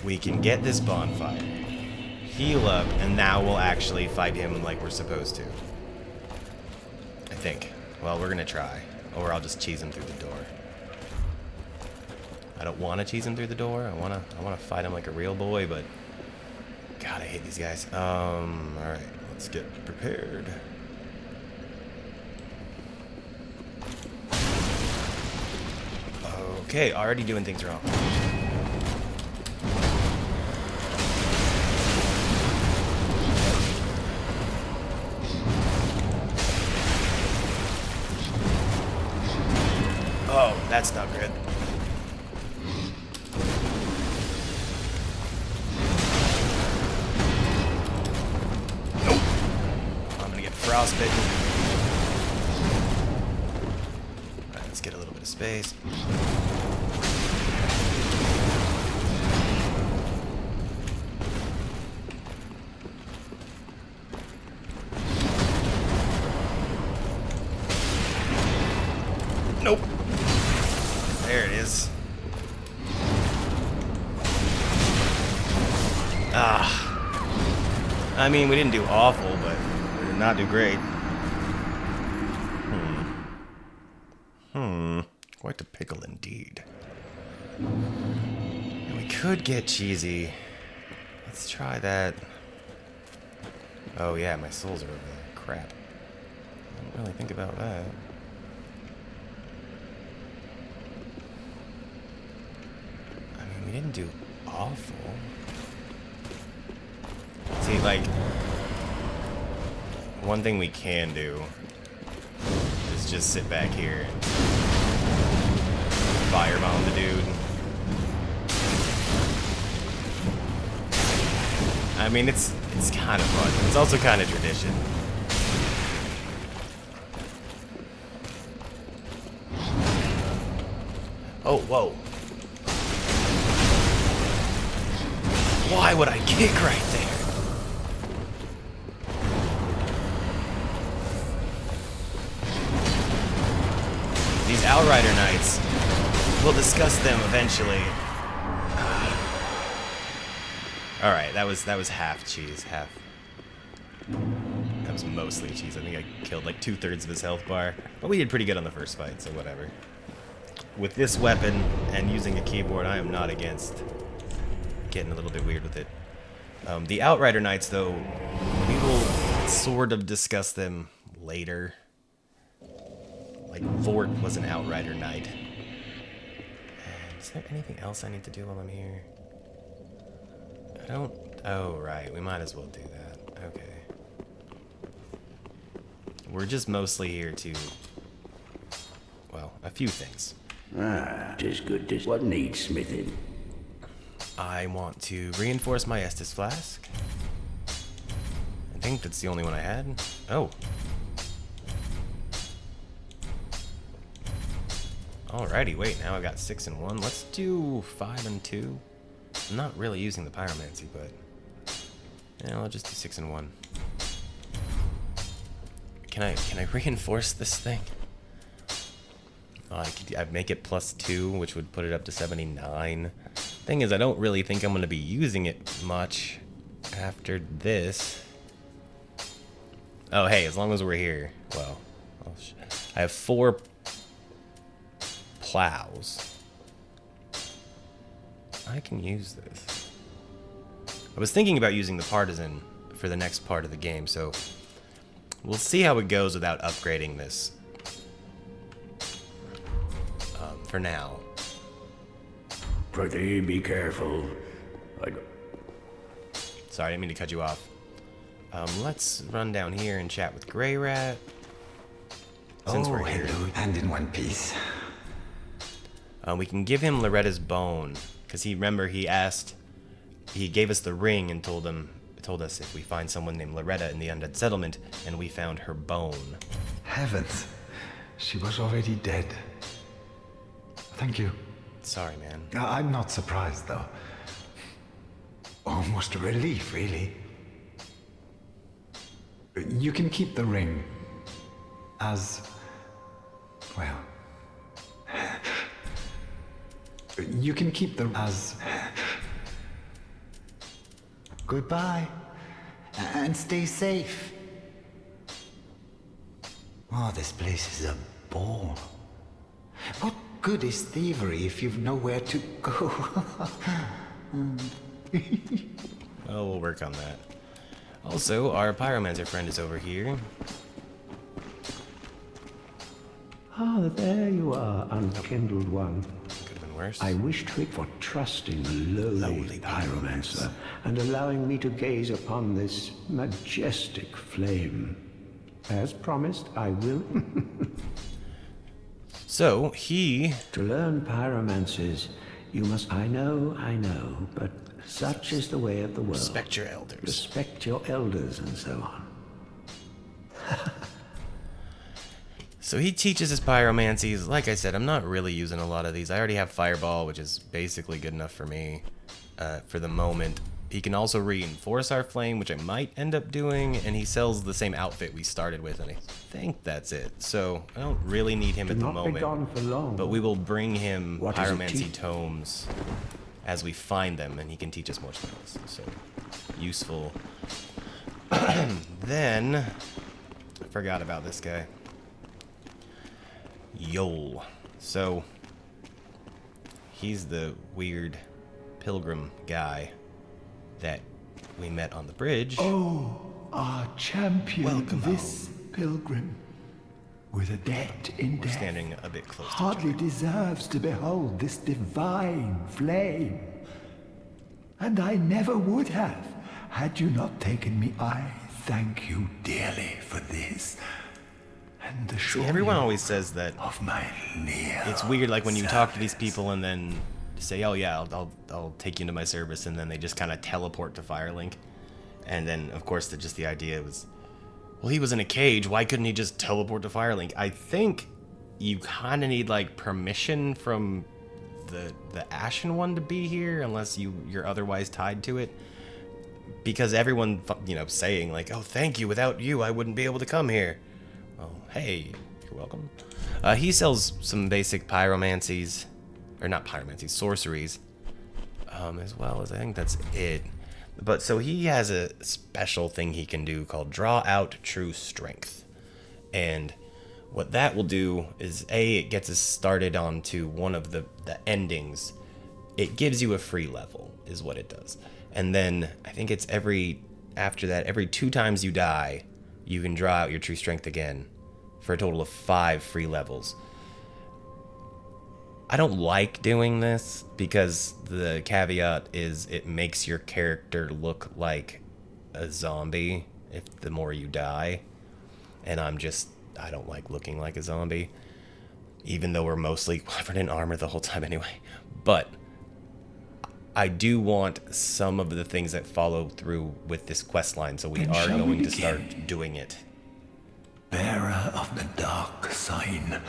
we can get this bonfire, heal up, and now we'll actually fight him like we're supposed to. I think. Well, we're gonna try. Or I'll just cheese him through the door. I don't want to cheese him through the door. I wanna fight him like a real boy, but God, I hate these guys. Alright, let's get prepared. Okay, already doing things wrong. Oh, that's not good. Nope. I'm gonna get frostbitten. Alright, let's get a little bit of space. Nope. There it is. I mean, we didn't do awful, but we did not do great. Quite a pickle indeed. And we could get cheesy. Let's try that. Oh yeah, my souls are over there. Crap. I didn't really think about that. We didn't do awful. See, like, one thing we can do is just sit back here and firebomb the dude. I mean, it's kind of fun. It's also kind of tradition. Oh, whoa. Why would I kick right there? These Outrider Knights, we'll discuss them eventually. Alright, that was half cheese, half. That was mostly cheese. I think I killed like 2/3 of his health bar. But we did pretty good on the first fight, so whatever. With this weapon and using a keyboard, I am not against getting a little bit weird with it. The Outrider Knights, though, we will sort of discuss them later. Like, Vort was an Outrider Knight. And is there anything else I need to do while I'm here? I don't... Oh, right. We might as well do that. Okay. We're just mostly here to... Well, a few things. Ah, 'tis good. What needs smithing? I want to reinforce my Estus flask. I think that's the only one I had. Oh. Alrighty, wait, now I've got 6 and 1. Let's do 5 and 2. I'm not really using the pyromancy, but yeah, I'll just do 6 and 1. Can I reinforce this thing? Oh, I'd make it +2, which would put it up to 79. Thing is, I don't really think I'm going to be using it much after this. Oh, hey, as long as we're here. Well, I have 4 plows. I can use this. I was thinking about using the partisan for the next part of the game, so we'll see how it goes without upgrading this. For now. Pretty be careful. Sorry, I didn't mean to cut you off. Let's run down here and chat with Grey Rat. Since we're here. Hello, and in one piece. We can give him Loretta's bone, because he gave us the ring and told us if we find someone named Loretta in the undead settlement, and we found her bone. Heavens, she was already dead. Thank you. Sorry, man. I'm not surprised, though. Almost a relief, really. You can keep the ring. As... well... You can keep the... as... Goodbye. And stay safe. Oh, this place is a bore. What good is thievery if you've nowhere to go? Well, we'll work on that. Also, our pyromancer friend is over here. Ah, there you are, unkindled one. Could have been worse. I wish to for trusting the lowly pyromancer and allowing me to gaze upon this majestic flame. As promised, I will. So, he... To learn pyromancies, you must... I know, but such is the way of the world. Respect your elders. Respect your elders and so on. So he teaches us pyromancies. Like I said, I'm not really using a lot of these. I already have Fireball, which is basically good enough for me for the moment. He can also reinforce our flame, which I might end up doing, and he sells the same outfit we started with, and I think that's it. So I don't really need him at the moment. Be gone for long. But we will bring him What does it pyromancy teach? tomes as we find them, and he can teach us more spells. So useful. Then I forgot about this guy. Yol. So he's the weird pilgrim guy that we met on the bridge. Oh, our champion, Welcome this pilgrim, with a debt in We're death, standing a bit close to each hardly other. deserves to behold this divine flame. And I never would have, had you not taken me. I thank you dearly for this. And the See, everyone always says that of my near it's weird, like when you talk to these people and then say, "Oh yeah, I'll take you into my service," and then they just kind of teleport to Firelink, and then of course just the idea was, well, he was in a cage. Why couldn't he just teleport to Firelink? I think you kind of need like permission from the Ashen One to be here, unless you're otherwise tied to it. Because everyone, saying like, "Oh, thank you. Without you, I wouldn't be able to come here." Well, hey, you're welcome. He sells some basic pyromancies, or not pyromancies, sorceries, as well as I think that's it. But so he has a special thing he can do called Draw Out True Strength. And what that will do is, it gets us started onto one of the endings. It gives you a free level, is what it does. And then I think it's after that, every 2 times you die, you can draw out your true strength again for a total of 5 free levels. I don't like doing this because the caveat is it makes your character look like a zombie the more you die. And I don't like looking like a zombie. even though we're mostly covered in armor the whole time anyway. But I do want some of the things that follow through with this quest line, so we Then are shall we going to begin? start doing it. Bearer of the dark sign,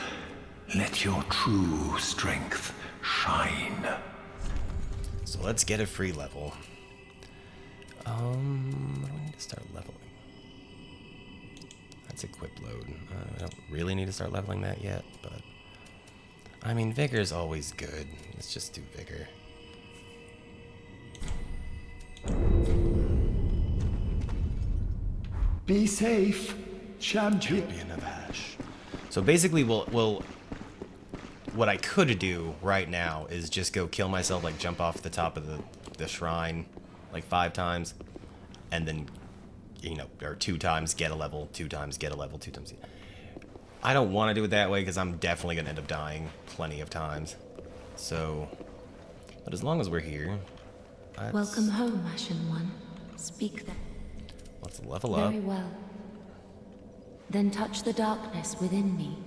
let your true strength shine. So let's get a free level. What do we need to start leveling? That's equip load. I don't really need to start leveling that yet, but I mean, vigor is always good. Let's just do vigor. Be safe, champion. Champion of Ash. So basically, we'll what I could do right now is just go kill myself, like jump off the top of the shrine like 5 times, and then, you know, or 2 times get a level, 2 times get a level, 2 times. I don't want to do it that way because I'm definitely gonna end up dying plenty of times. So, but as long as we're here, Welcome home, Ashen One. Speak then. let's level up. Very well. Then touch the darkness within me.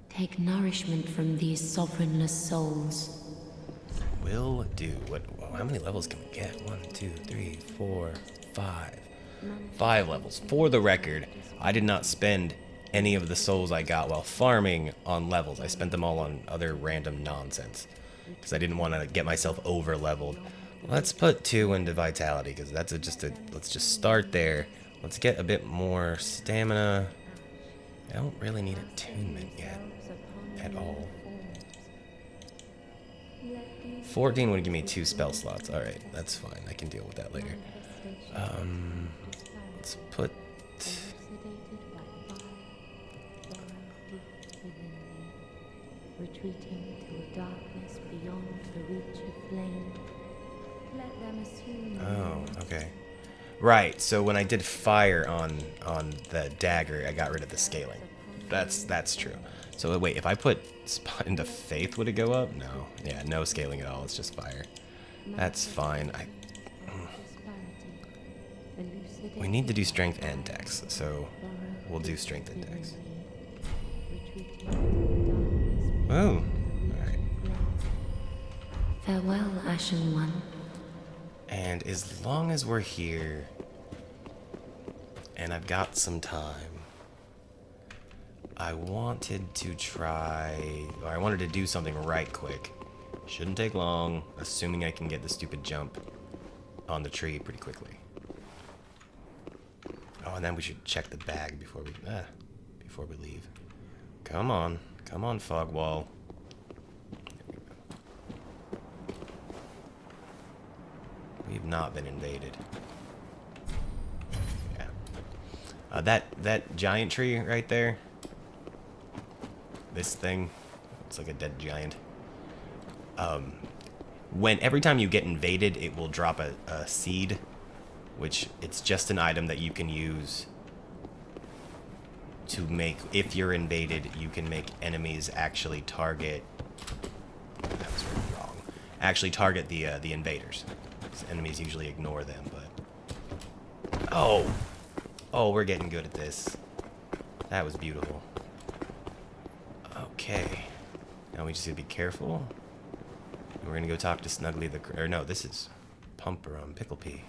Take nourishment from these sovereignless souls. Will do. What? How many levels can we get? 1, 2, 3, 4, 5. 5 levels. For the record, I did not spend any of the souls I got while farming on levels. I spent them all on other random nonsense because I didn't want to get myself over leveled. Let's put 2 into vitality because that's let's just start there. Let's get a bit more stamina. I don't really need attunement yet at all. 14 would give me 2 spell slots. Alright, that's fine. I can deal with that later. Let's put... Retreating to a darkness beyond the reach of flame. Let them assume. Oh, okay. Right, so when I did fire on the dagger, I got rid of the scaling. That's true. So wait, if I put spot into faith, would it go up? No. Yeah, no scaling at all. It's just fire. That's fine. We need to do strength and dex, so we'll do strength and dex. Oh, alright. Farewell, Ashen One. And as long as we're here, and I've got some time, I wanted to do something right quick. Shouldn't take long, assuming I can get the stupid jump on the tree pretty quickly. Oh, and then we should check the bag before we leave. Come on, fog wall. We've not been invaded. Yeah. That giant tree right there. This thing, it's like a dead giant. Every time you get invaded, it will drop a seed, which it's just an item that you can use to make, if you're invaded, you can make enemies actually target, that was wrong, actually target the invaders. Enemies usually ignore them, but... Oh, we're getting good at this. That was beautiful. Okay. Now we just gotta be careful. We're gonna go talk to Snuggly the Crow. Or no, this is Pumperum, Picklepea.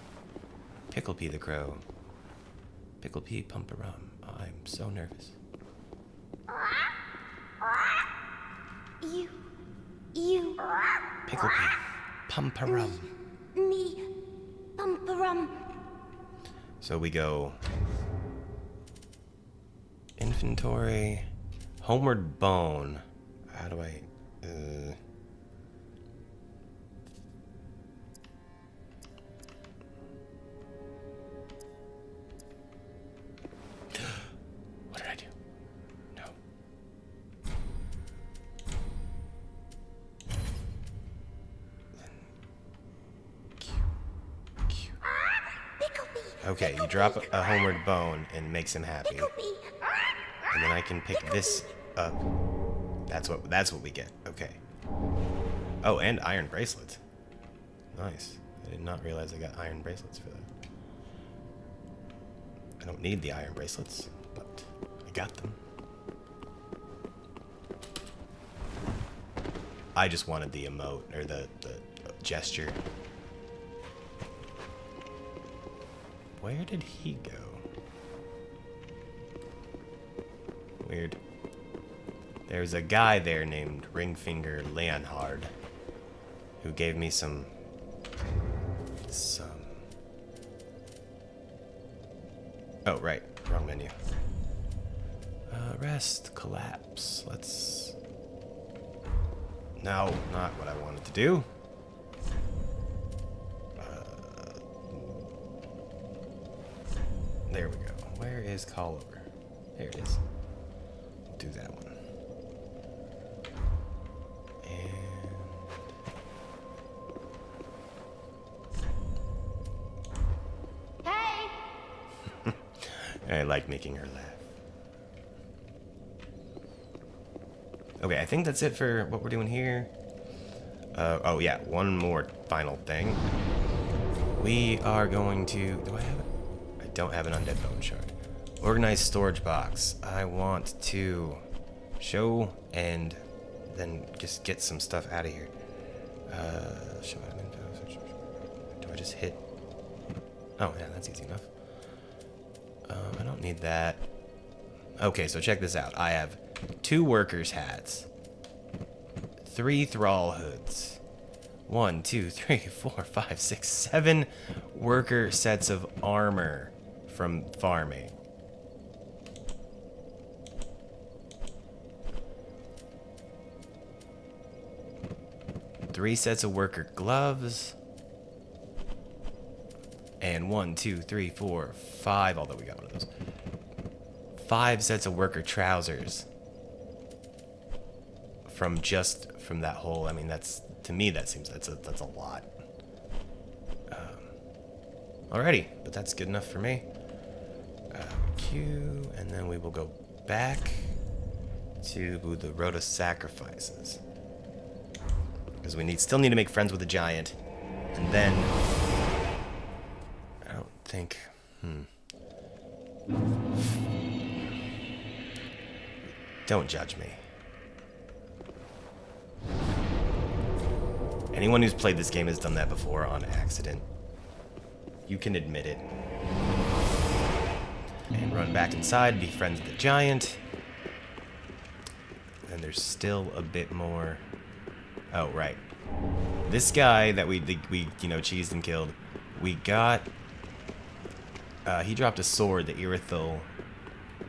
Picklepea the Crow. Picklepea Pumperum. I'm so nervous. You... Picklepea Pumperum. Me... Pumperum. So we go... Inventory... Homeward Bone. How do I... What did I do? No. Okay, you drop a Homeward Bone and makes him happy. And then I can pick this up. That's what we get. Okay. Oh, and iron bracelets. Nice. I did not realize I got iron bracelets for that. I don't need the iron bracelets, but I got them. I just wanted the emote, or the gesture. Where did he go? Weird. There's a guy there named Ringfinger Leonhard who gave me some... Oh, right. Wrong menu. Rest, collapse. Let's... No, not what I wanted to do. There we go. Where is call over? There it is. We'll do that one. And... Hey! I like making her laugh. Okay, I think that's it for what we're doing here. Oh yeah, one more final thing. We are going to... Do I have it? I don't have an undead bone shard. Organized storage box. I want to show and then just get some stuff out of here. Show item info. Do I just hit... Oh yeah, that's easy enough. I don't need that. Okay, so check this out. I have 2 workers' hats, 3 thrall hoods, 1, 2, 3, 4, 5, 6, 7 worker sets of armor from farming. Three sets of worker gloves. And 1, 2, 3, 4, 5, although we got one of those. 5 sets of worker trousers. From that whole, I mean, that's, to me, that seems, that's a lot. Alrighty, but that's good enough for me. Q, and then we will go back to the Road of Sacrifices. Because we still need to make friends with the giant. And then... I don't think... Don't judge me. Anyone who's played this game has done that before on accident. You can admit it. And run back inside, be friends with the giant. And there's still a bit more... Oh, right. This guy that we cheesed and killed, we got... he dropped a sword, the Irithel,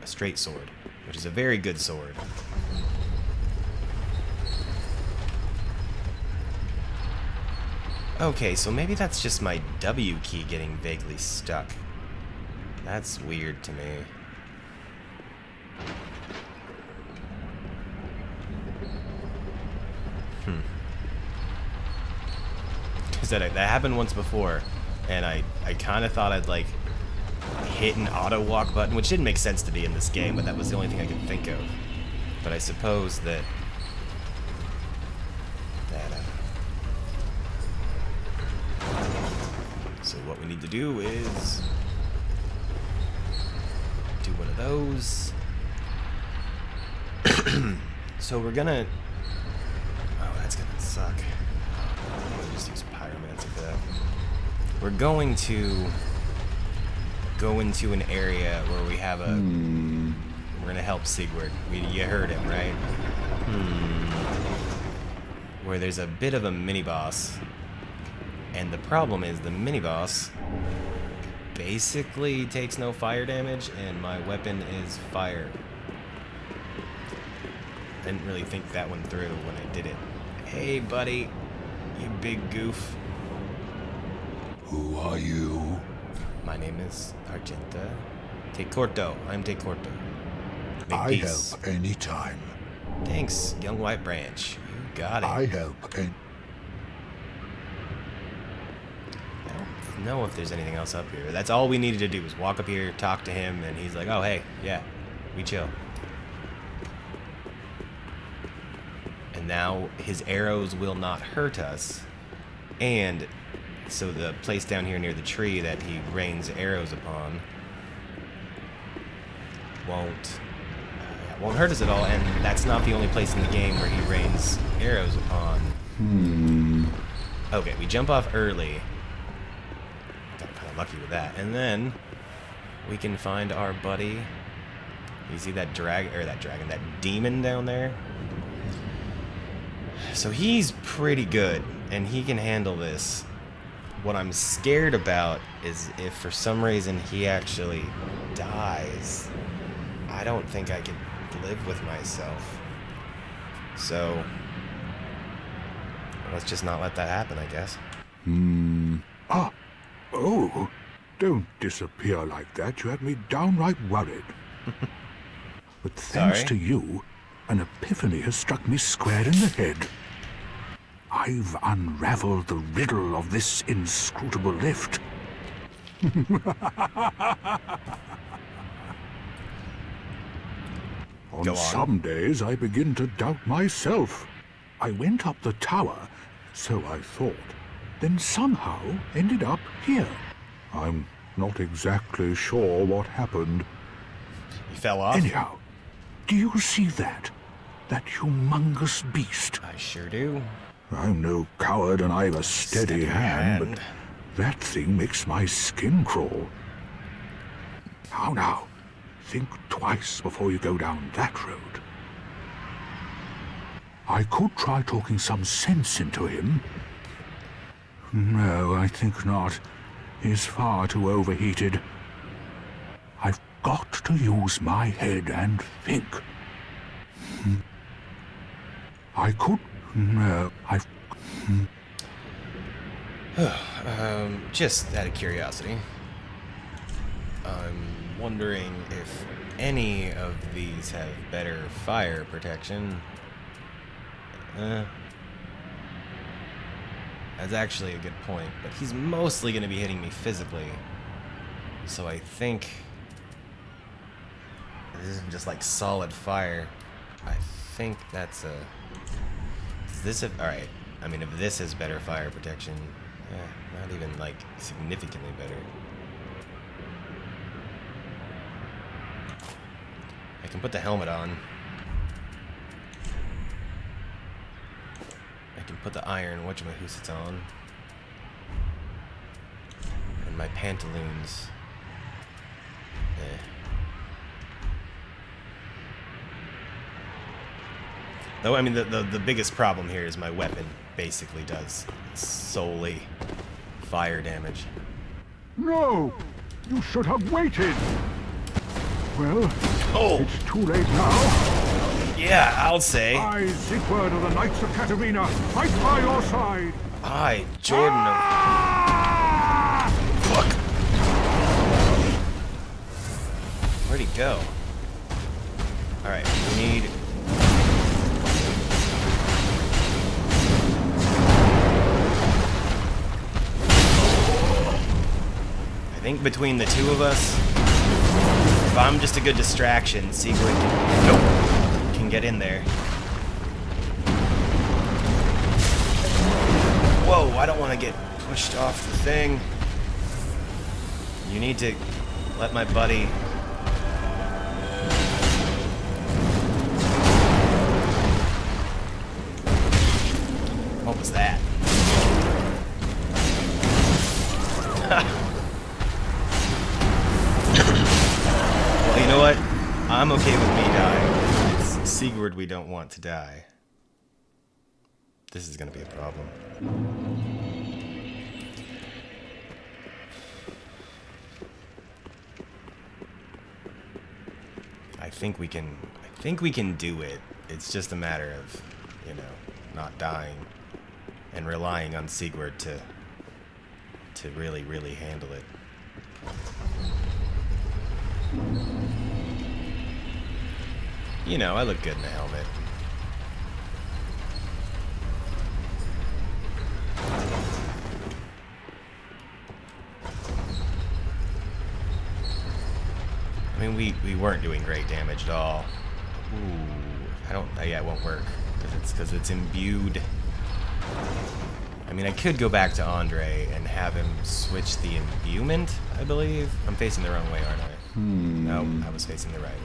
a straight sword, which is a very good sword. Okay, so maybe that's just my W key getting vaguely stuck. That's weird to me. Because that happened once before, and I kind of thought I'd like hit an auto walk button, which didn't make sense to me in this game, but that was the only thing I could think of. But I suppose that so what we need to do is do one of those. So we're gonna... Oh, that's gonna suck. I'll just use pyromancer for that. We're going to go into an area where we have a... We're gonna help Sigurd. You heard him, right? Where there's a bit of a mini-boss. And the problem is the mini-boss basically takes no fire damage, and my weapon is fire. I didn't really think that one through when I did it. Hey, buddy. You big goof. Who are you? My name is Argenta. Te Corto. I'm Te Corto. Make I peace. help anytime. Thanks, young white branch. You got it. I help any... I don't know if there's anything else up here. That's all we needed to do was walk up here, talk to him, and he's like, oh, hey, yeah, we chill. And now his arrows will not hurt us. And so the place down here near the tree that he rains arrows upon won't won't hurt us at all, and that's not the only place in the game where he rains arrows upon. Okay, we jump off early. Got kind of lucky with that. And then we can find our buddy. You see that that demon down there? So he's pretty good, and he can handle this. What I'm scared about is if for some reason he actually dies, I don't think I could live with myself. So let's just not let that happen, I guess. Oh, don't disappear like that. You had me downright worried. But thanks Sorry. to you, an epiphany has struck me square in the head. I've unraveled the riddle of this inscrutable lift. Go on. Some days I begin to doubt myself. I went up the tower, so I thought, then somehow ended up here. I'm not exactly sure what happened. You fell off? Anyhow, do you see that? That humongous beast? I sure do. I'm no coward and I've a steady hand, but that thing makes my skin crawl. Now, think twice before you go down that road. I could try talking some sense into him. No, I think not. He's far too overheated. I've got to use my head and think. I could... No, I've... Just out of curiosity, I'm wondering if any of these have better fire protection. That's actually a good point, but he's mostly going to be hitting me physically. So I think this isn't just like solid fire. I think that's a... Is this a... Alright, I mean, if this has better fire protection, not even like significantly better. I can put the helmet on. I can put the iron whatchamahoosits on. And my pantaloons. Though, I mean, the biggest problem here is my weapon basically does solely fire damage. No! You should have waited! Well, it's too late now. Yeah, I'll say. I, Siegward of the Knights of Katarina, fight by your side! I, Jordan of... Fuck! Where'd he go? Alright, we need... I think between the two of us, if I'm just a good distraction, Sigurd can get in there. Whoa, I don't want to get pushed off the thing. You need to let my buddy... What was that? Well, you know what? I'm okay with me dying. It's Sigurd we don't want to die. This is gonna be a problem. I think we can do it. It's just a matter of, you know, not dying and relying on Sigurd to really, really handle it. You know, I look good in the helmet. I mean, we weren't doing great damage at all. Ooh, yeah, it won't work because it's imbued. I mean, I could go back to Andre and have him switch the imbuement, I believe. I'm facing the wrong way, aren't I? No, I was facing the right way.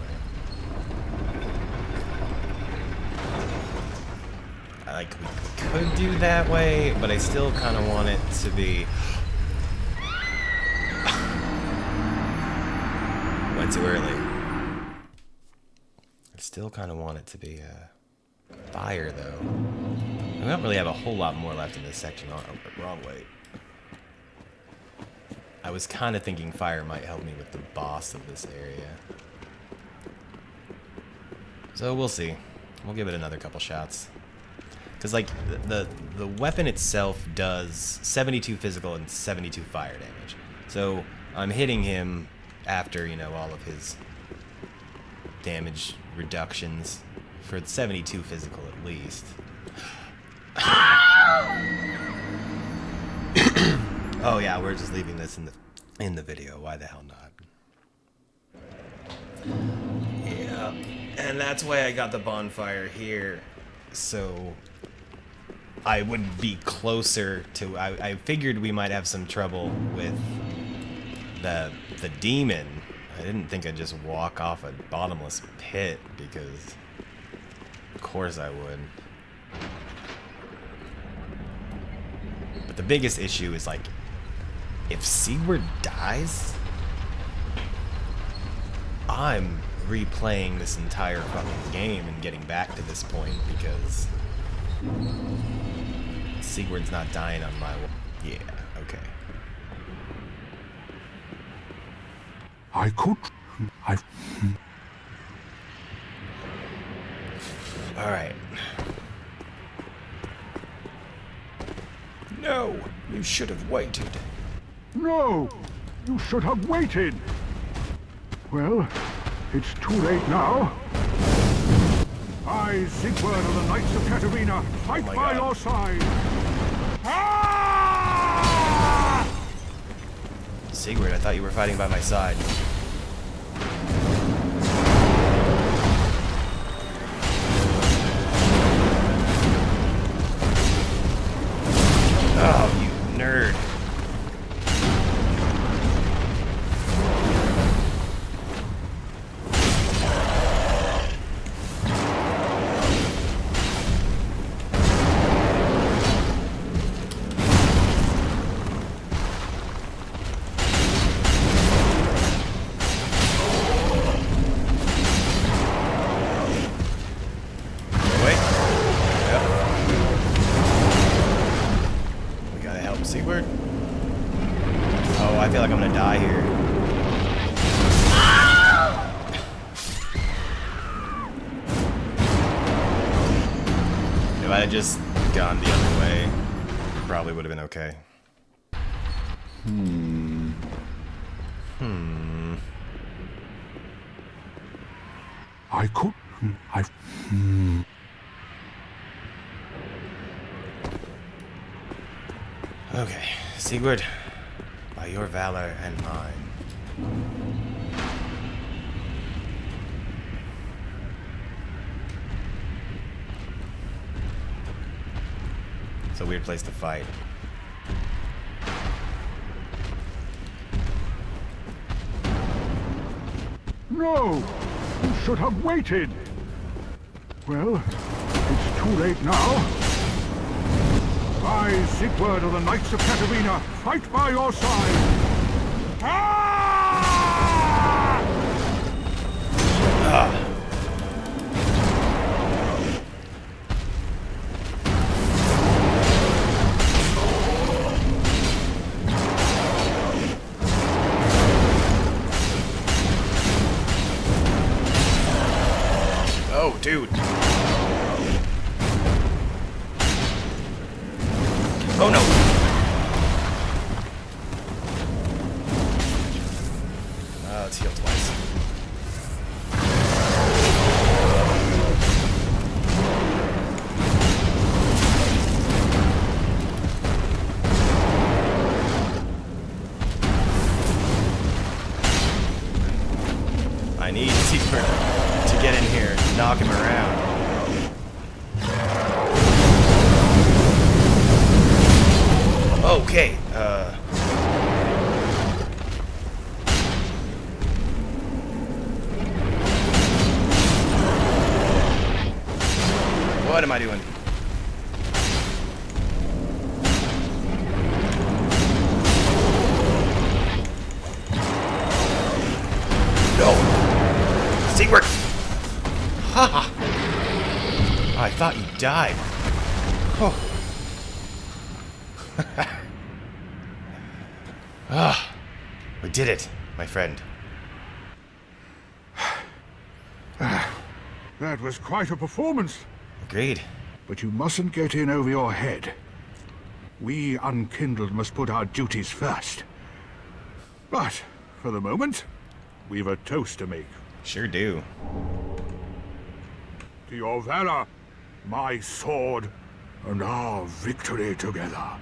Like, we could do that way, but I still kind of want it to be... Went too early. I still kind of want it to be fire, though. I don't really have a whole lot more left in this section. Oh, wrong way. I was kind of thinking fire might help me with the boss of this area. So we'll see. We'll give it another couple shots. Because, like, the weapon itself does 72 physical and 72 fire damage. So I'm hitting him after, you know, all of his damage reductions for 72 physical at least. Oh yeah, we're just leaving this in the video. Why the hell not? Yeah, and that's why I got the bonfire here, so I would be closer to. I figured we might have some trouble with the demon. I didn't think I'd just walk off a bottomless pit because, of course, I would. But the biggest issue is, like, if Sigurd dies, I'm replaying this entire fucking game and getting back to this point because Sigurd's not dying on my... Yeah, okay. I could... Alright. No, you should have waited. No! You should have waited! Well, it's too late now. I, Sigurd of the Knights of Katarina, fight by your side! Ah! Sigurd, I thought you were fighting by my side. Oh, you nerd. Sigurd? Oh, I feel like I'm gonna die here. If I had just gone the other way, it probably would have been okay. I could... Okay, Sigurd, by your valor and mine. It's a weird place to fight. No! You should have waited! Well, it's too late now. I, Sigurd of the Knights of Katarina, fight by your side! Ah! Oh, dude. Oh no! Let's heal twice. I need Sigurd to get in here and knock him around. Okay, what am I doing? I thought you died. Oh. Ah, we did it, my friend. That was quite a performance. Agreed. But you mustn't get in over your head. We unkindled must put our duties first. But, for the moment, we've a toast to make. Sure do. To your valor, my sword, and our victory together.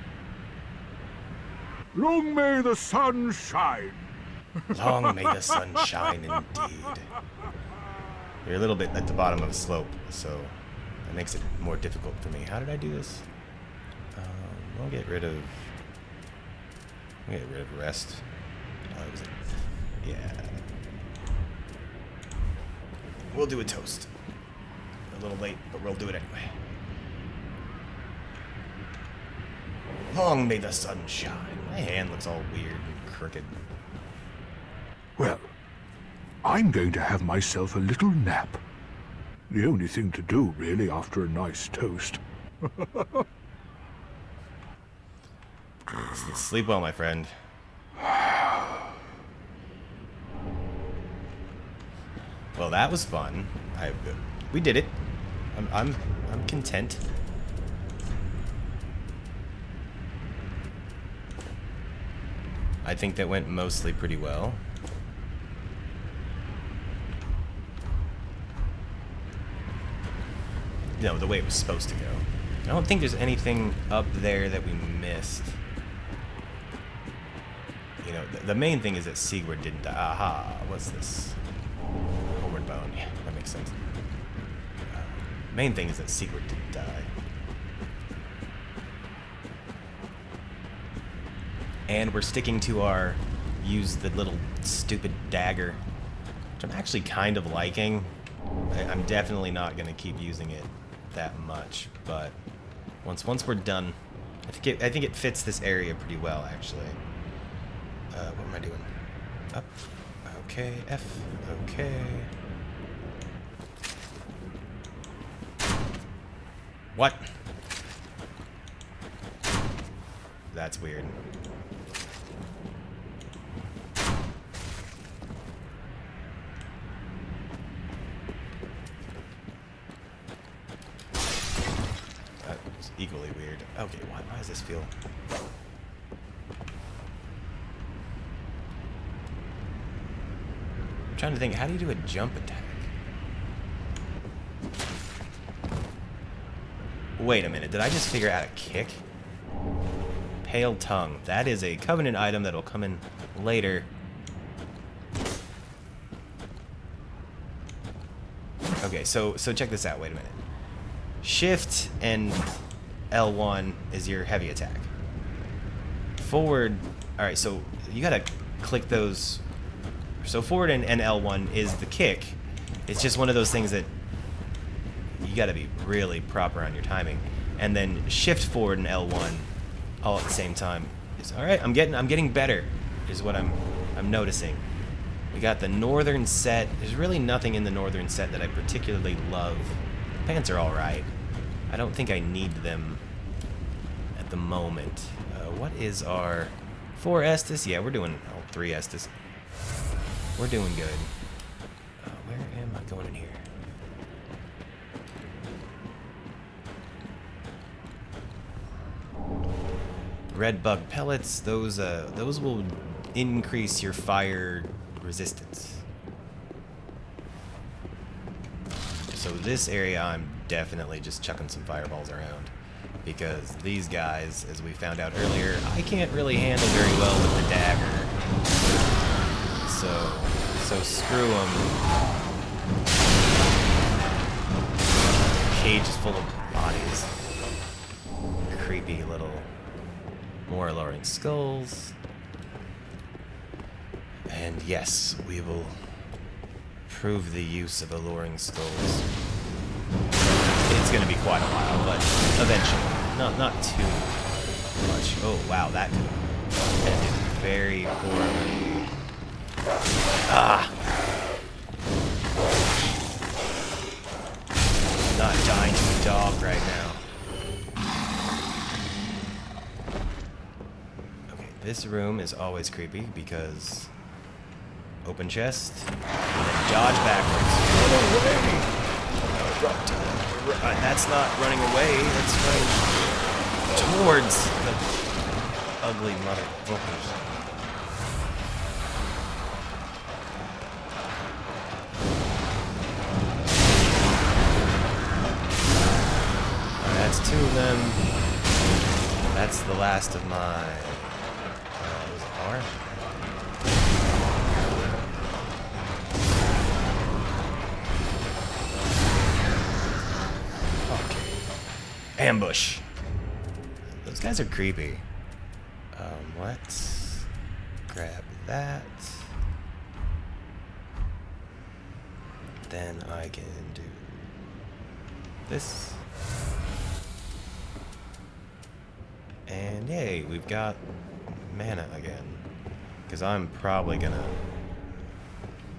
Long may the sun shine. Long may the sun shine indeed. You're a little bit at the bottom of the slope, so that makes it more difficult for me. How did I do this? I'll get rid of rest. Oh, was it? Yeah. We'll do a toast. A little late, but we'll do it anyway. Long may the sun shine. My hand looks all weird and crooked. Well, I'm going to have myself a little nap. The only thing to do, really, after a nice toast. Sleep well, my friend. Well, that was fun. We did it. I'm content. I think that went mostly pretty well. No, the way it was supposed to go. I don't think there's anything up there that we missed. You know, the main thing is that Sigurd didn't die. Aha, what's this? Homeward bone. Yeah, that makes sense. Main thing is that Sigurd didn't die. And we're sticking to our use the little stupid dagger, which I'm actually kind of liking. I'm definitely not going to keep using it that much, but once we're done, I think it fits this area pretty well, actually. What am I doing? Up. Okay. F. Okay. What? That's weird. That's equally weird. Okay, why does this feel... I'm trying to think, how do you do a jump attack? Wait a minute, did I just figure out a kick? Pale Tongue. That is a Covenant item that'll come in later. Okay, so check this out, wait a minute. Shift and L1 is your heavy attack. Forward, alright, so you gotta click those. So forward and L1 is the kick. It's just one of those things that you gotta be really proper on your timing. And then shift forward and L1 all at the same time. Alright, I'm getting better, is what I'm noticing. We got the northern set. There's really nothing in the northern set that I particularly love. The pants are alright. I don't think I need them at the moment. What is our 4 Estus? Yeah, we're doing 3 Estus. We're doing good. Where am I going in here? Red bug pellets. Those will increase your fire resistance. So this area, I'm definitely just chucking some fireballs around, because these guys, as we found out earlier, I can't really handle very well with the dagger. So screw them. Cage is full of bodies. Creepy little more alluring skulls. And yes, we will prove the use of alluring skulls. It's gonna be quite a while, but eventually. Not too much. Oh wow, that ended very poorly. Ah! not dying to a dog right now. Okay, this room is always creepy because open chest and then dodge backwards. Run away! That's not running away, that's running towards the ugly motherfuckers. That's 2 of them. That's the last of my... was it R? Okay. Ambush. Those guys are creepy. Let's grab that. Then I can do this. And yay, we've got mana again. Because I'm probably gonna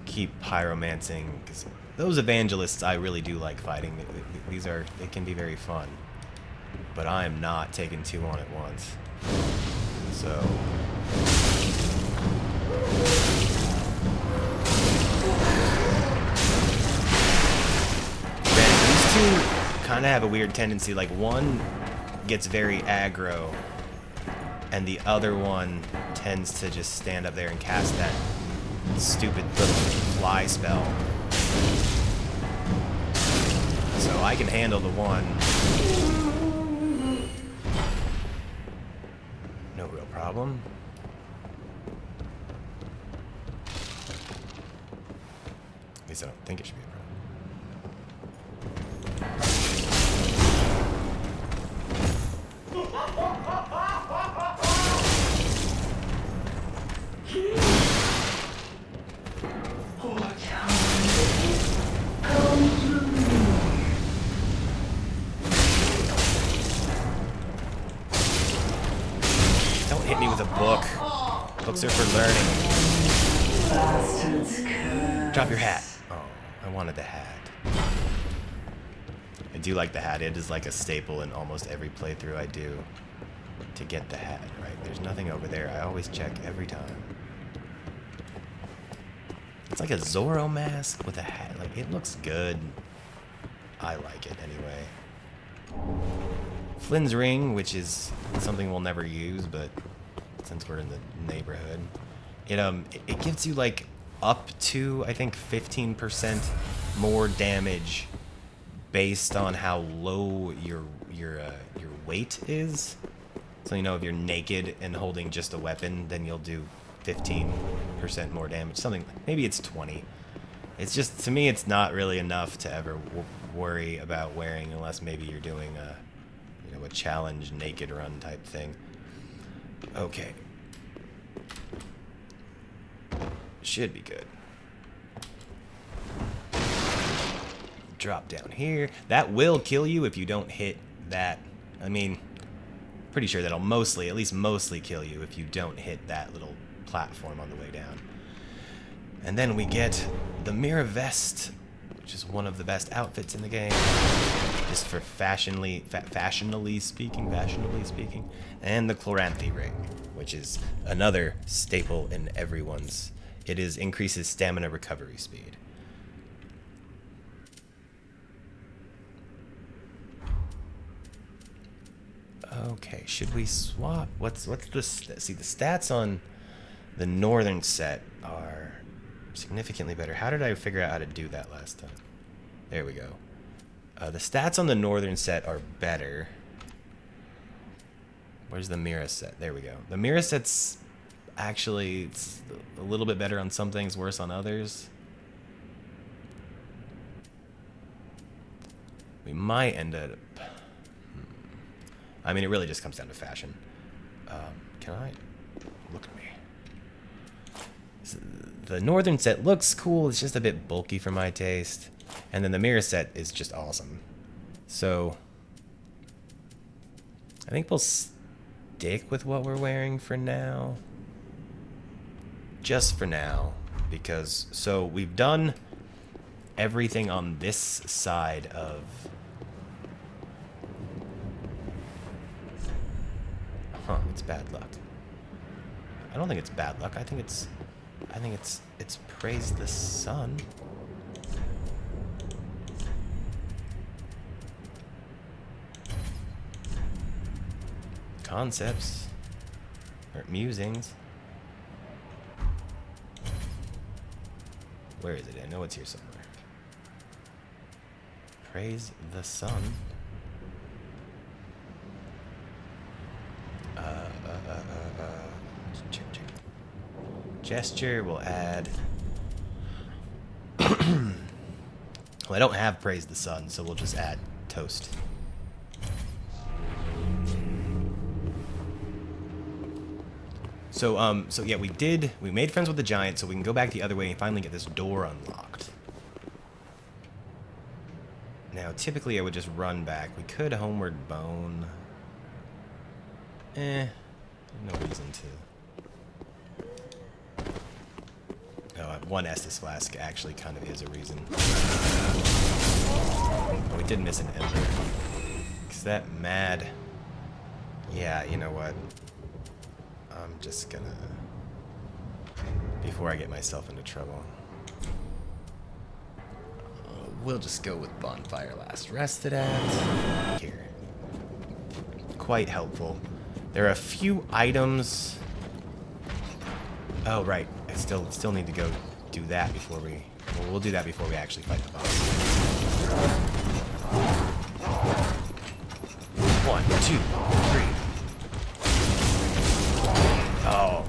keep pyromancing. Because those evangelists I really do like fighting. They can be very fun. But I am not taking 2 on at once. So... these 2 kind of have a weird tendency. Like, one gets very aggro, and the other one tends to just stand up there and cast that stupid little fly spell. So I can handle the one. No real problem. At least I don't think it should be a problem. Don't hit me with a book. Books are for learning. Drop your hat. Oh, I wanted the hat. I do like the hat. It is like a staple in almost every playthrough I do to get the hat, right? There's nothing over there. I always check every time. It's like a Zorro mask with a hat. Like, it looks good. I like it anyway. Flynn's ring, which is something we'll never use, but since we're in the neighborhood, it gives you like up to, I think, 15% more damage based on how low your weight is. So, you know, if you're naked and holding just a weapon, then you'll do 15% more damage. Something, maybe it's 20. It's just, to me, it's not really enough to ever worry about wearing, unless maybe you're doing a challenge naked run type thing. Okay. Should be good. Drop down here. That will kill you if you don't hit that. I mean, pretty sure that'll at least mostly kill you if you don't hit that little platform on the way down. And then we get the mirror vest, which is one of the best outfits in the game, just for fashionably speaking, and the Chloranthy ring, which is another staple in everyone's. It increases stamina recovery speed. Okay, should we swap? What's the see, the stats on the northern set are significantly better. How did I figure out how to do that last time? There we go. The stats on the northern set are better. Where's the Mira set? There we go. The Mira set's actually, it's a little bit better on some things, worse on others. We might end up... I mean, it really just comes down to fashion. Can I... Look at me. The northern set looks cool. It's just a bit bulky for my taste. And then the mirror set is just awesome. So... I think we'll stick with what we're wearing for now. Just for now. Because... So, we've done everything on this side of bad luck? I don't think it's bad luck. I think it's praise the sun. Concepts or musings. Where is it? I know it's here somewhere. Praise the sun. Gesture will add. Well, I don't have praise the sun, so we'll just add toast. So yeah, we made friends with the giant, so we can go back the other way and finally get this door unlocked. Now, typically I would just run back. We could homeward bone. No reason to. Oh, one Estus flask actually kind of is a reason. Oh, we did miss an ember. Is that mad? Yeah, you know what? I'm just gonna... Before I get myself into trouble. We'll just go with bonfire last rested at. Here. Quite helpful. There are a few items... Oh, right. I still need to go do that before we... Well, we'll do that before we actually fight the boss. 1, 2, 3. Oh,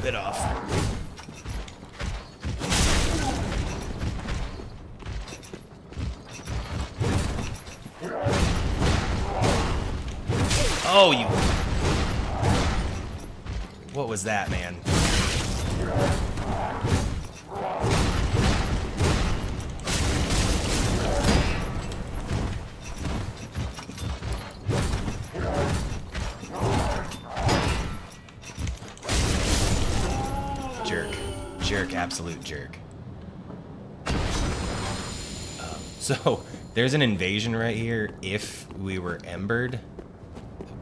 bit off. Oh, you... What was that, man? Jerk, absolute jerk. So, there's an invasion right here if we were embered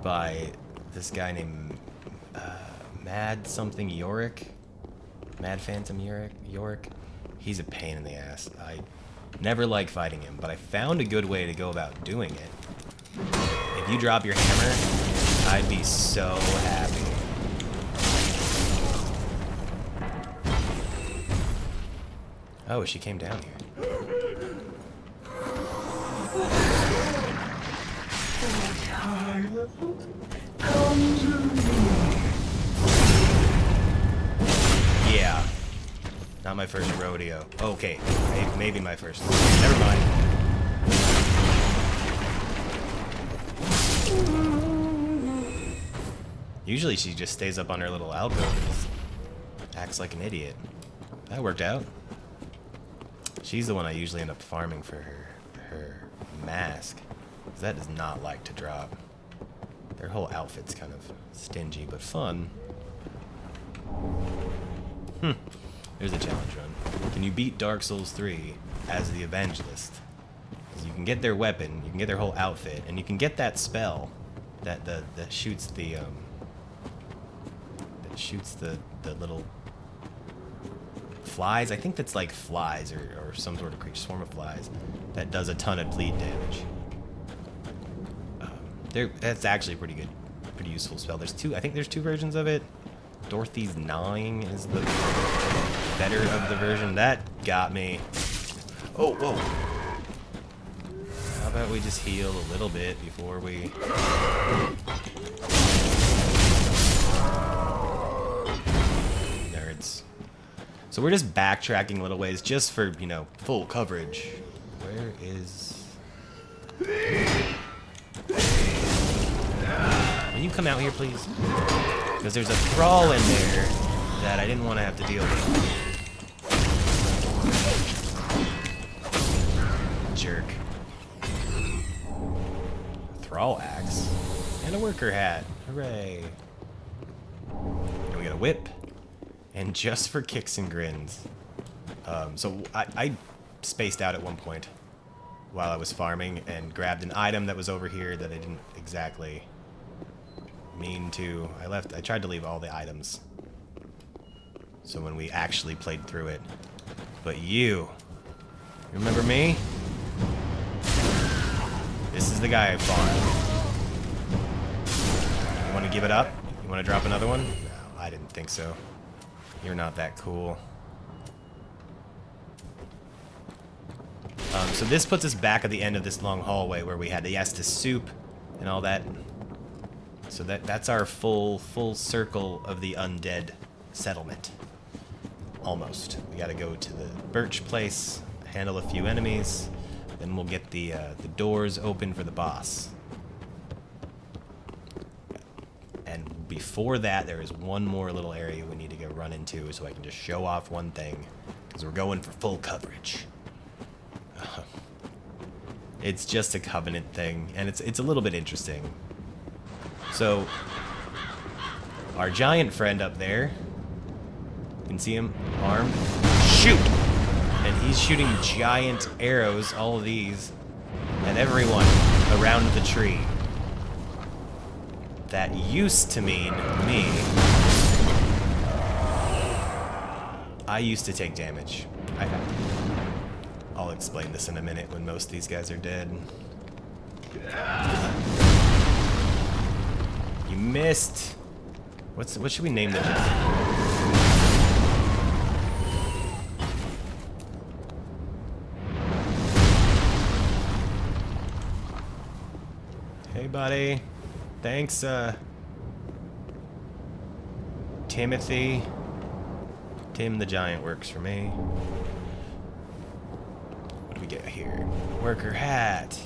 by this guy named Mad something Yorick. Mad Phantom Yorick. He's a pain in the ass. I never like fighting him, but I found a good way to go about doing it. If you drop your hammer, I'd be so happy. Oh, she came down here. Yeah. Not my first rodeo. Okay, maybe my first. Never mind. Usually she just stays up on her little alcove and just acts like an idiot. That worked out. She's the one I usually end up farming for her mask. 'Cause that does not like to drop. Their whole outfit's kind of stingy, but fun. There's a challenge run. Can you beat Dark Souls 3 as the Evangelist? Because you can get their weapon, you can get their whole outfit, and you can get that spell that shoots the little flies. I think that's like flies or some sort of creature, swarm of flies that does a ton of bleed damage. That's actually a pretty good, pretty useful spell. There's two. I think there's two versions of it. Dorothy's Gnawing is the better of the version. That got me. Oh, whoa. How about we just heal a little bit before we... Nerds. So we're just backtracking a little ways just for, you know, full coverage. Where is... Can you come out here, please? Because there's a thrall in there that I didn't want to have to deal with. Jerk. Thrall axe. And a worker hat. Hooray. And we got a whip. And just for kicks and grins. So I spaced out at one point while I was farming and grabbed an item that was over here that I didn't exactly mean to. I tried to leave all the items. So when we actually played through it. But you remember me? This is the guy I fought. You want to give it up? You want to drop another one? No, I didn't think so. You're not that cool. So this puts us back at the end of this long hallway where we had the Estus soup and all that. So that's our full circle of the undead settlement. Almost. We gotta go to the birch place, handle a few enemies, then we'll get the doors open for the boss. And before that, there is one more little area we need to go run into so I can just show off one thing, because we're going for full coverage. It's just a Covenant thing, and it's a little bit interesting. So, our giant friend up there, you can see him, armed, shoot! And he's shooting giant arrows, all of these, at everyone around the tree. That used to mean me. I used to take damage. I'll explain this in a minute when most of these guys are dead. You missed. What should we name the giant? Hey, buddy. Thanks, Timothy. Tim the Giant works for me. What do we get here? Worker hat.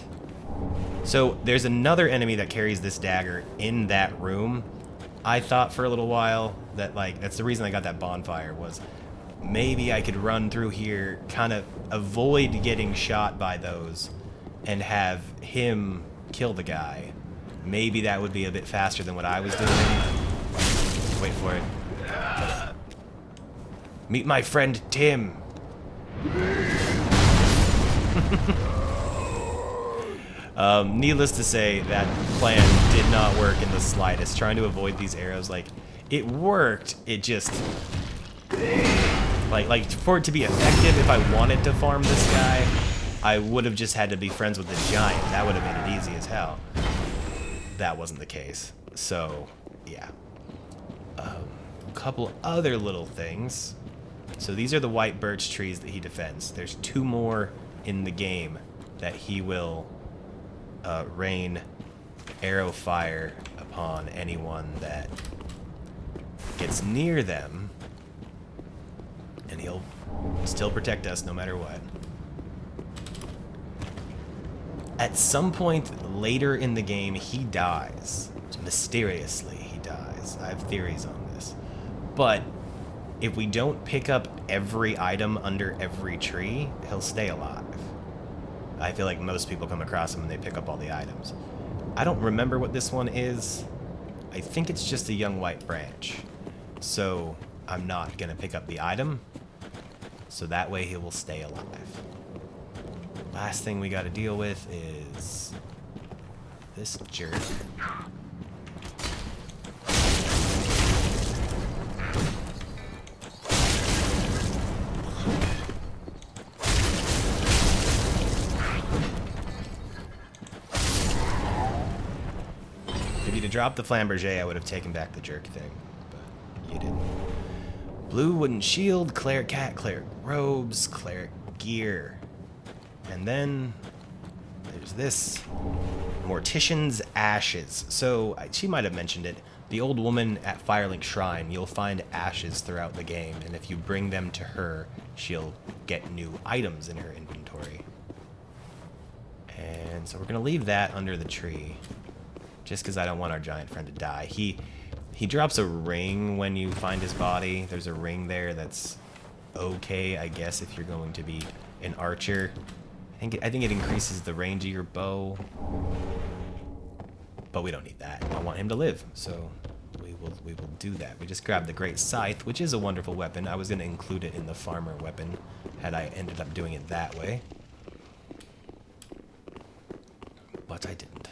So, there's another enemy that carries this dagger in that room. I thought for a little while that, like, that's the reason I got that bonfire, was maybe I could run through here, kind of avoid getting shot by those, and have him kill the guy. Maybe that would be a bit faster than what I was doing. Wait for it. Meet my friend Tim. Needless to say, that plan did not work in the slightest. Trying to avoid these arrows, like, it worked. It just, like for it to be effective, if I wanted to farm this guy, I would have just had to be friends with the giant. That would have made it easy as hell. That wasn't the case. So, yeah. A couple other little things. So these are the white birch trees that he defends. There's 2 more in the game that he will rain arrow fire upon anyone that gets near them. And he'll still protect us no matter what. At some point later in the game, he dies. Mysteriously, he dies. I have theories on this. But if we don't pick up every item under every tree, he'll stay alive. I feel like most people come across him and they pick up all the items. I don't remember what this one is. I think it's just a young white branch. So I'm not going to pick up the item. So that way he will stay alive. Last thing we got to deal with is this jerk. If you'd have dropped the Flamberger, I would have taken back the jerk thing, but you didn't. Blue wooden shield, cleric hat, cleric robes, cleric gear. And then there's this Mortician's Ashes. So she might have mentioned it. The old woman at Firelink Shrine, you'll find ashes throughout the game, and if you bring them to her, she'll get new items in her inventory. And so we're gonna leave that under the tree, just because I don't want our giant friend to die. He drops a ring when you find his body. There's a ring there that's okay, I guess, if you're going to be an archer. I think it increases the range of your bow, but we don't need that. I want him to live, so we will do that. We just grabbed the Great Scythe, which is a wonderful weapon. I was going to include it in the farmer weapon had I ended up doing it that way, but I didn't.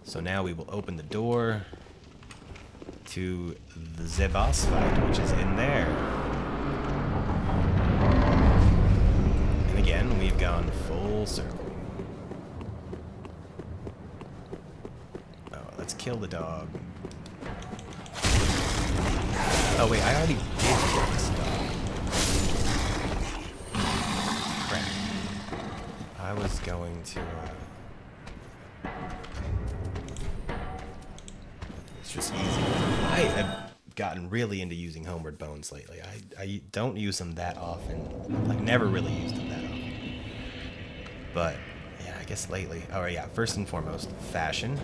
So now we will open the door. to the boss fight, which is in there. And again, we've gone full circle. Oh, let's kill the dog. Oh wait, I already did kill this dog. Crap. I was going to... It's just easy. I have gotten really into using Homeward Bones lately. I don't use them that often. Like, never really used them that often. But, yeah, I guess lately. Oh, yeah, first and foremost, fashion.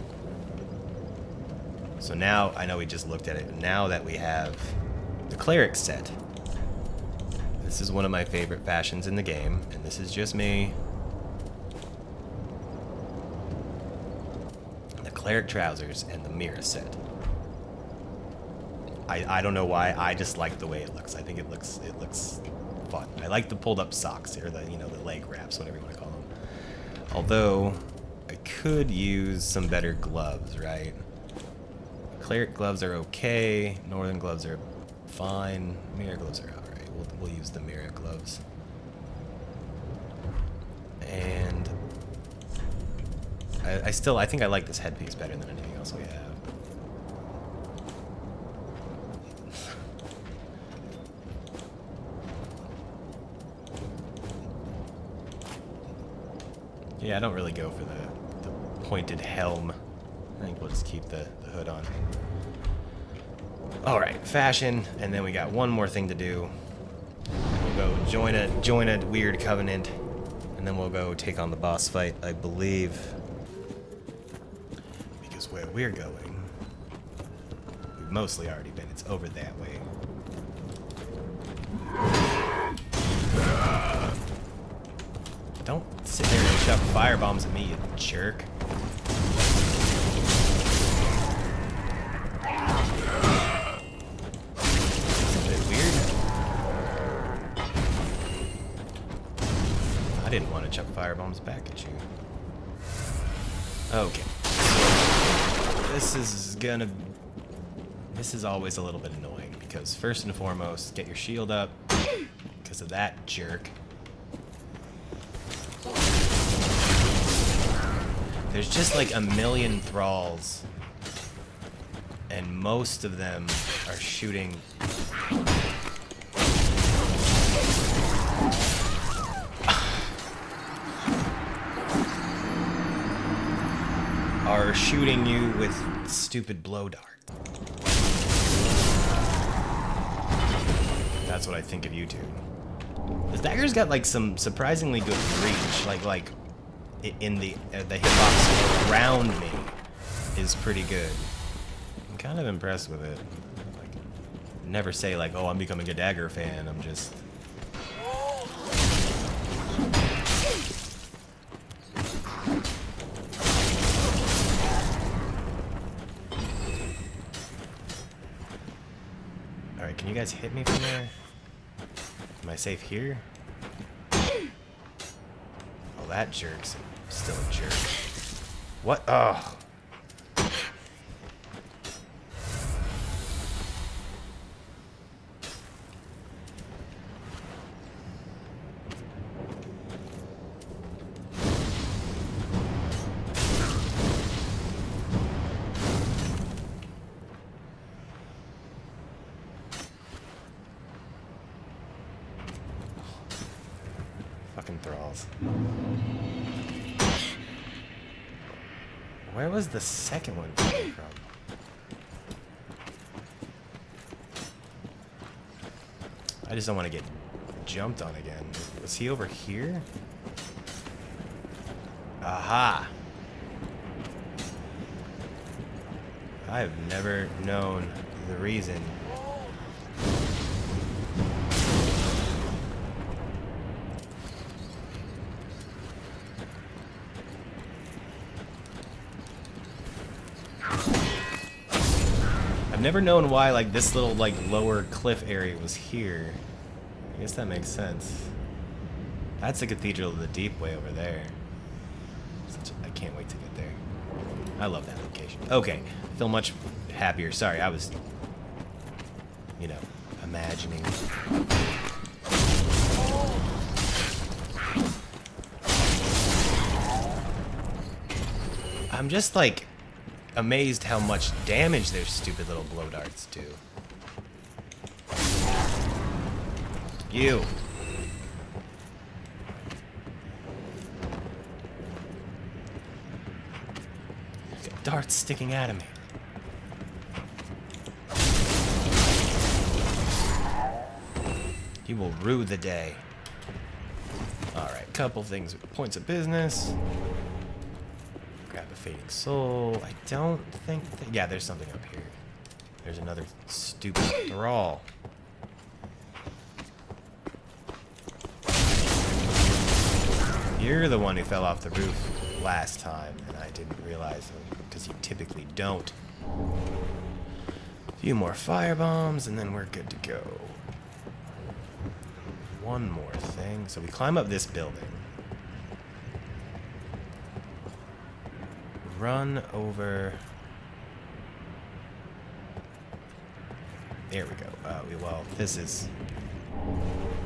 So now, I know we just looked at it, but now that we have the cleric set, this is one of my favorite fashions in the game, and this is just me. The cleric trousers and the mirror set. I don't know why, I just like the way it looks. I think it looks fun. I like the pulled up socks, or the, you know, the leg wraps, whatever you want to call them. Although, I could use some better gloves, right? Cleric gloves are okay, northern gloves are fine, mirror gloves are alright. We'll use the mirror gloves. And I think I like this headpiece better than anything else we have. Yeah, I don't really go for the pointed helm. I think we'll just keep the hood on. Alright, fashion, and then we got one more thing to do. We'll go join a weird covenant, and then we'll go take on the boss fight, I believe. Because where we're going, we've mostly already been. It's over that way. Don't sit there and shove firebombs at me, you jerk. It's a bit weird. I didn't want to chuck firebombs back at you. Okay. This is always a little bit annoying, because first and foremost, get your shield up, because of that jerk. There's just like a million thralls, and most of them are shooting. Are shooting you with stupid blow darts. That's what I think of you two. This dagger's got like some surprisingly good reach, like in the hitbox around me is pretty good. I'm kind of impressed with it. Like, never say like, oh, I'm becoming a dagger fan. I'm just. All right, can you guys hit me from there? Am I safe here? Oh, that jerk's still a jerk. What? Oh. Fucking thralls. Where was the second one coming from? I just don't want to get jumped on again. Was he over here? Aha! I have never known the reason. I've never known why like this little like lower cliff area was here. I guess that makes sense. That's the Cathedral of the Deep way over there. I can't wait to get there. I love that location. Okay, I feel much happier. Sorry, I was, you know, imagining. I'm just like amazed how much damage their stupid little blow darts do. You. Got darts sticking out of me. You will rue the day. Alright, couple things, points of business. Grab a fading soul. I don't think that, yeah, there's something up here. There's another stupid thrall. You're the one who fell off the roof last time, and I didn't realize it, because you typically don't. A few more fire bombs, and then we're good to go. One more thing. So we climb up this building. Run over. There we go. Well, this is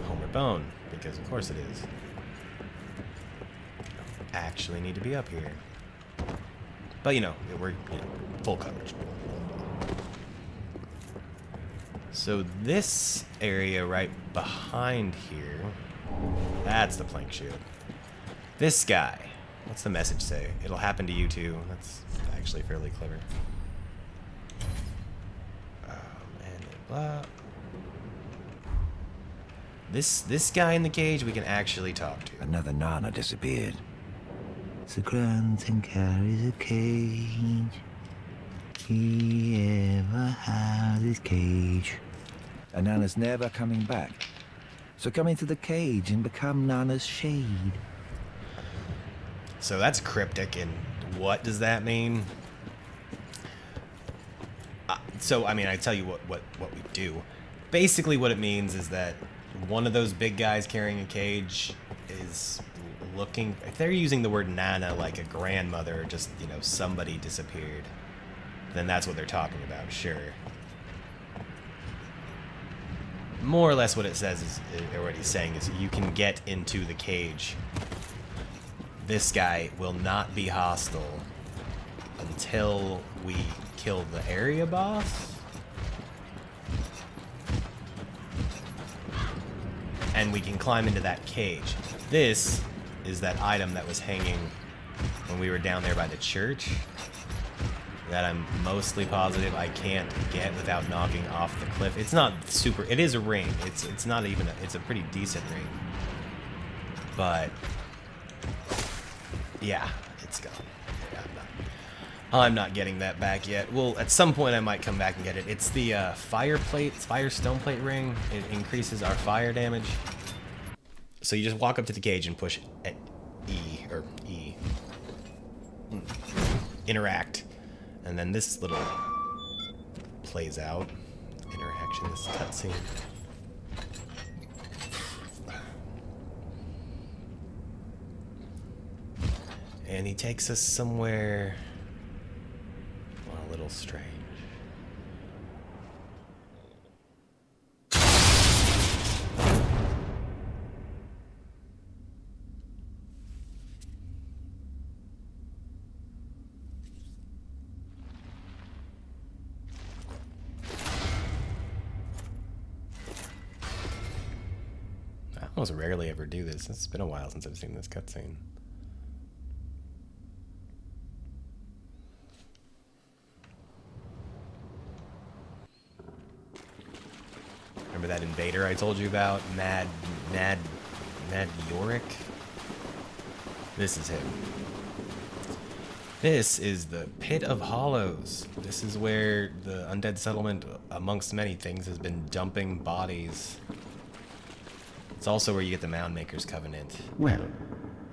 Homer Bone, because of course it is. Actually need to be up here. But you know, we're full coverage. So this area right behind here, that's the plank shield. This guy, what's the message say? It'll happen to you too. That's actually fairly clever. And blah. This guy in the cage we can actually talk to. Another Nana disappeared. The Grunton carries a cage. He ever had his cage. And Nana's never coming back. So come into the cage and become Nana's shade. So that's cryptic, and what does that mean? So, I mean, I tell you what we do. Basically what it means is that one of those big guys carrying a cage is looking, if they're using the word Nana like a grandmother or just, you know, somebody disappeared, then that's what they're talking about, sure. More or less what it says is, or what he's saying is, you can get into the cage. This guy will not be hostile until we kill the area boss. And we can climb into that cage. This is that item that was hanging when we were down there by the church that I'm mostly positive I can't get without knocking off the cliff. It's not super, it is a ring. It's not even, it's a pretty decent ring. But yeah, it's gone. Yeah, I'm not getting that back yet. Well, at some point I might come back and get it. It's the fire stone plate ring. It increases our fire damage. So you just walk up to the cage and push at E. Interact. And then this little plays out. Interaction, this cutscene. And he takes us somewhere, well, a little strange. I almost rarely ever do this. It's been a while since I've seen this cutscene. Remember that invader I told you about? Mad Yorick? This is him. This is the Pit of Hollows. This is where the undead settlement, amongst many things, has been dumping bodies. It's also where you get the Moundmaker's Covenant. Well,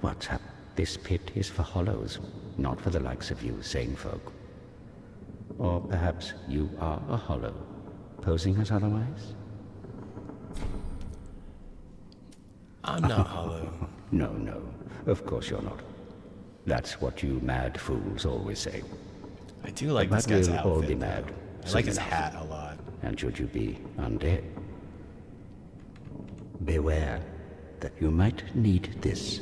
what's up? This pit is for hollows, not for the likes of you sane folk. Or perhaps you are a hollow, posing as otherwise? I'm not hollow. No, of course you're not. That's what you mad fools always say. I do like But this guy's we'll all outfit. be mad though. I soon like his enough. hat a lot. And should you be undead, beware that you might need this.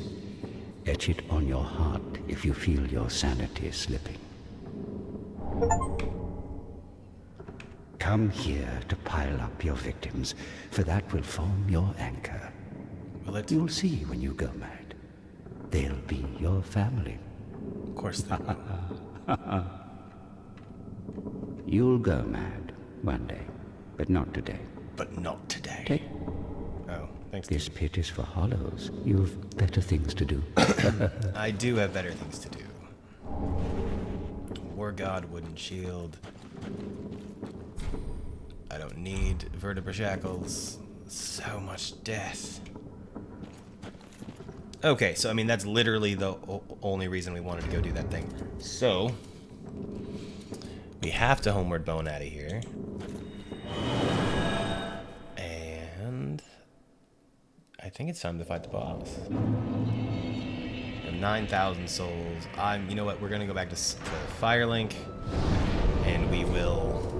Etch it on your heart if you feel your sanity slipping. Come here to pile up your victims, for that will form your anchor. Will it? You'll see when you go mad. They'll be your family. Of course they will. You'll go mad one day, but not today. But not today. Take Oh, thanks. this pit is for hollows. You've better things to do. I do have better things to do. War God, wooden shield. I don't need vertebra shackles. So much death. Okay, so I mean that's literally the only reason we wanted to go do that thing. So we have to homeward bone out of here. And I think it's time to fight the boss. 9,000 souls. You know what? We're gonna go back to Firelink, and we will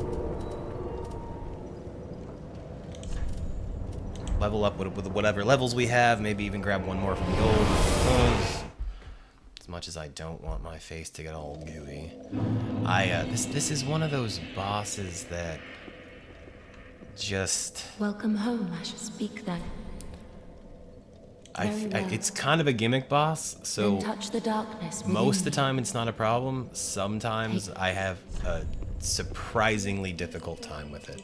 level up with whatever levels we have. Maybe even grab one more from the old. As much as I don't want my face to get all gooey, this is one of those bosses that just. Welcome home, I should speak then. It's kind of a gimmick boss, so Then touch the darkness within most of the me. time it's not a problem. Sometimes I have a surprisingly difficult time with it.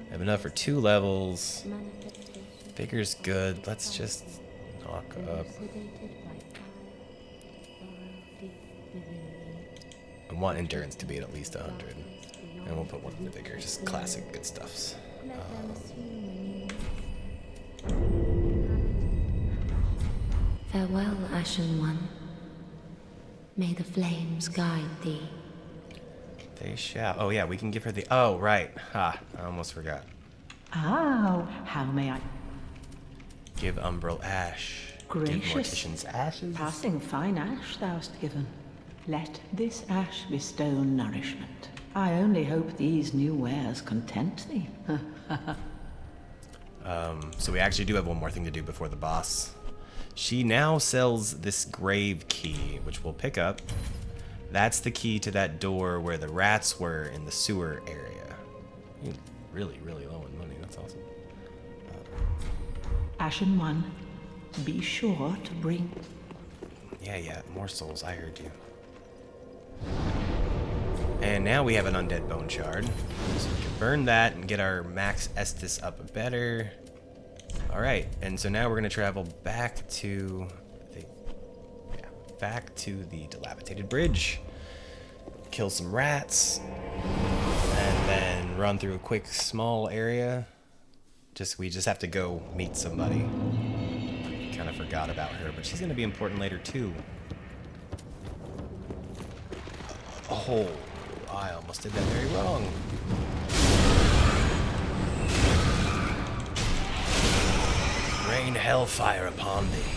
I have enough for 2 levels. Figure's good. Let's just knock up. I want endurance to be at least 100. And we'll put one in the vigor. Just classic good stuffs. Farewell, Ashen One. May the flames guide thee. They shall. Oh yeah, we can give her the. Oh right. Ha! I almost forgot. Oh, how may I? Give Umbral ash. Gracious. Give Mortician's ashes. Passing fine ash thou'st given. Let this ash bestow nourishment. I only hope these new wares content thee. So we actually do have one more thing to do before the boss. She now sells this grave key, which we'll pick up. That's the key to that door where the rats were in the sewer area. You're really, really low on money. That's awesome. Ashen One, be sure to bring. Yeah, more souls. I heard you. And now we have an undead bone shard. So we can burn that and get our max Estus up better. Alright, and so now we're gonna travel back to the dilapidated bridge. Kill some rats. And then run through a quick small area. We just have to go meet somebody. Kinda forgot about her, but she's gonna be important later too. Oh, I almost did that very wrong. Rain hellfire upon thee.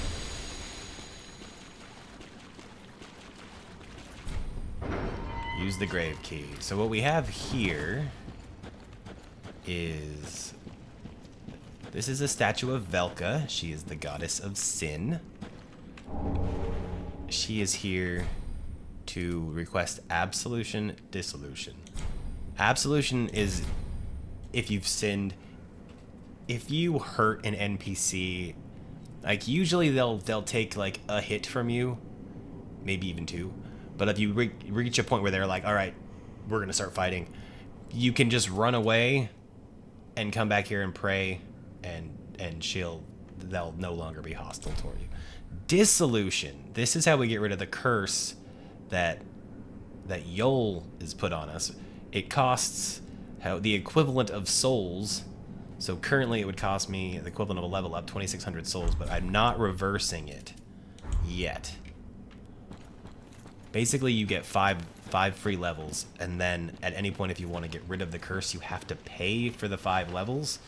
Use the grave key. So what we have here is... This is a statue of Velka. She is the goddess of sin. She is here to request absolution, dissolution. Absolution is if you've sinned. If you hurt an NPC, like usually they'll take like a hit from you, maybe even 2. But if you reach a point where they're like, all right, we're gonna start fighting, you can just run away and come back here and pray, and they'll no longer be hostile toward you. Dissolution. This is how we get rid of the curse that Yol is put on us. It costs the equivalent of souls. So currently it would cost me the equivalent of a level up, 2,600 souls, but I'm not reversing it yet. Basically, you get five free levels, and then at any point if you want to get rid of the curse, you have to pay for the 5 levels,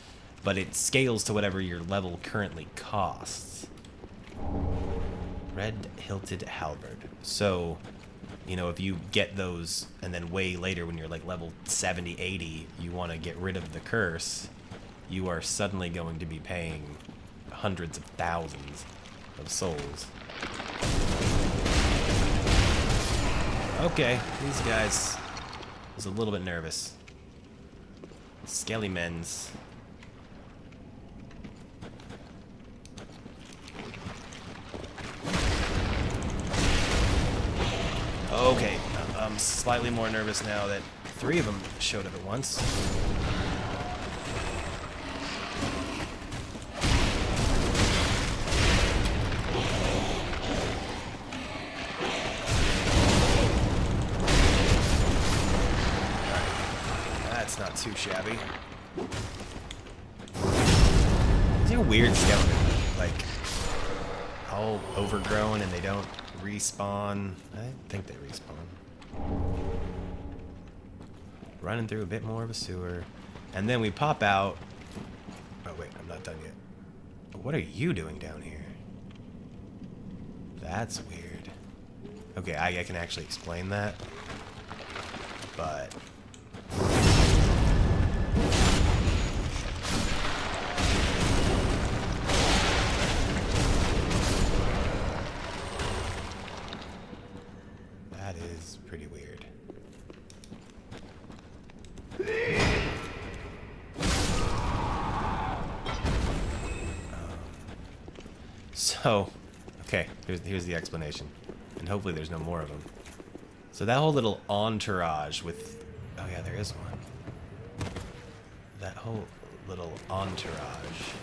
but it scales to whatever your level currently costs. Red hilted halberd. So you know, if you get those and then way later when you're like level 70, 80, you want to get rid of the curse, you are suddenly going to be paying hundreds of thousands of souls. Okay, these guys, I was a little bit nervous. Skelly men's. Okay, I'm slightly more nervous now that 3 of them showed up at once. That's not too shabby. These are weird skeleton, like all overgrown and they don't respawn. I think they respawn. Running through a bit more of a sewer. And then we pop out. Oh wait, I'm not done yet. What are you doing down here? That's weird. Okay, I can actually explain that. But that is pretty weird. So, okay, here's the explanation. And hopefully there's no more of them. So that whole little entourage with... Oh yeah, there is one. That whole little entourage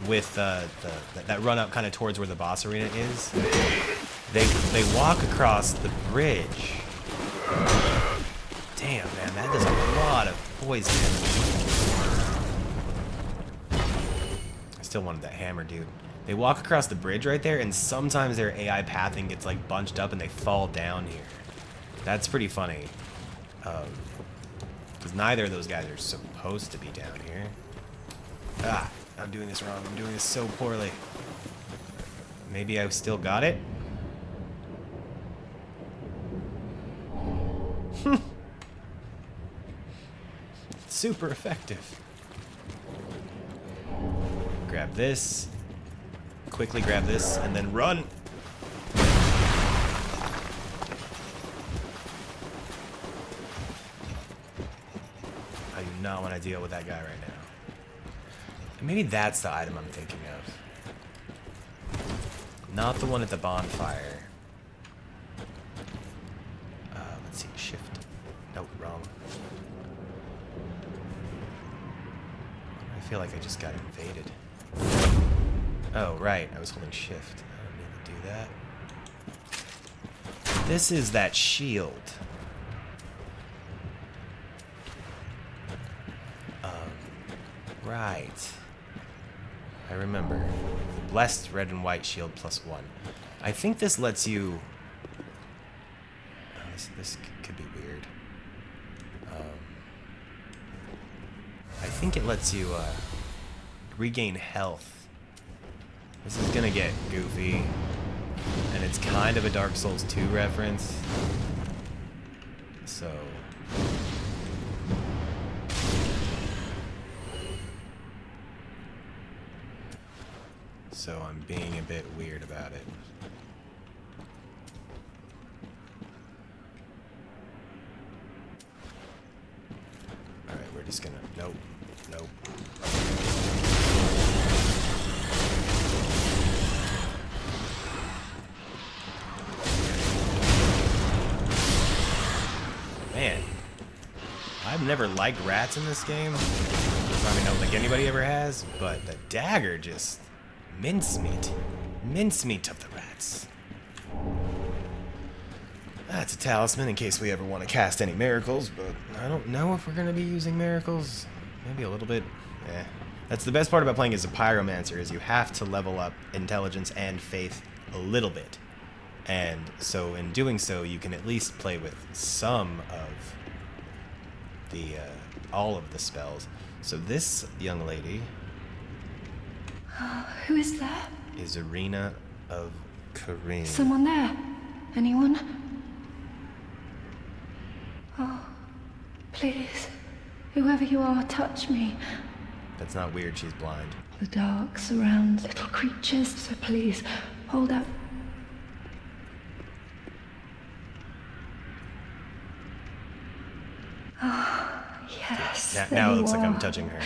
with that run up kind of towards where the boss arena is. They walk across the bridge. Damn, man, that does a lot of poison. I still wanted that hammer, dude. They walk across the bridge right there, and sometimes their AI pathing gets like bunched up and they fall down here. That's pretty funny. Because neither of those guys are supposed to be down here. Ah, I'm doing this wrong. I'm doing this so poorly. Maybe I still got it? Super effective. Grab this. Quickly grab this, and then run! I do not want to deal with that guy right now. Maybe that's the item I'm thinking of. Not the one at the bonfire. Let's see, shift. Nope, wrong. I feel like I just got invaded. Oh, right, I was holding shift. I don't need to do that. This is that shield. Right. I remember. The blessed red and white shield +1. I think this lets you... Oh, this could be weird. I think it lets you regain health. This is gonna get goofy, and it's kind of a Dark Souls 2 reference, so... So I'm being a bit weird about it. Alright, we're just gonna... Nope. Nope. Man, I've never liked rats in this game. I mean, I don't think anybody ever has, but the dagger just mincemeat. Mincemeat of the rats. That's a talisman in case we ever want to cast any miracles, but I don't know if we're going to be using miracles. Maybe a little bit. That's the best part about playing as a pyromancer, is you have to level up intelligence and faith a little bit. And so in doing so, you can at least play with some of the, all of the spells. So this young lady... Who is there? Is Arena of Karim. Someone there? Anyone? Oh, please, whoever you are, touch me. That's not weird, she's blind. The dark surrounds little creatures, so please, hold out. Oh, yes. Now it looks like I'm are. touching her.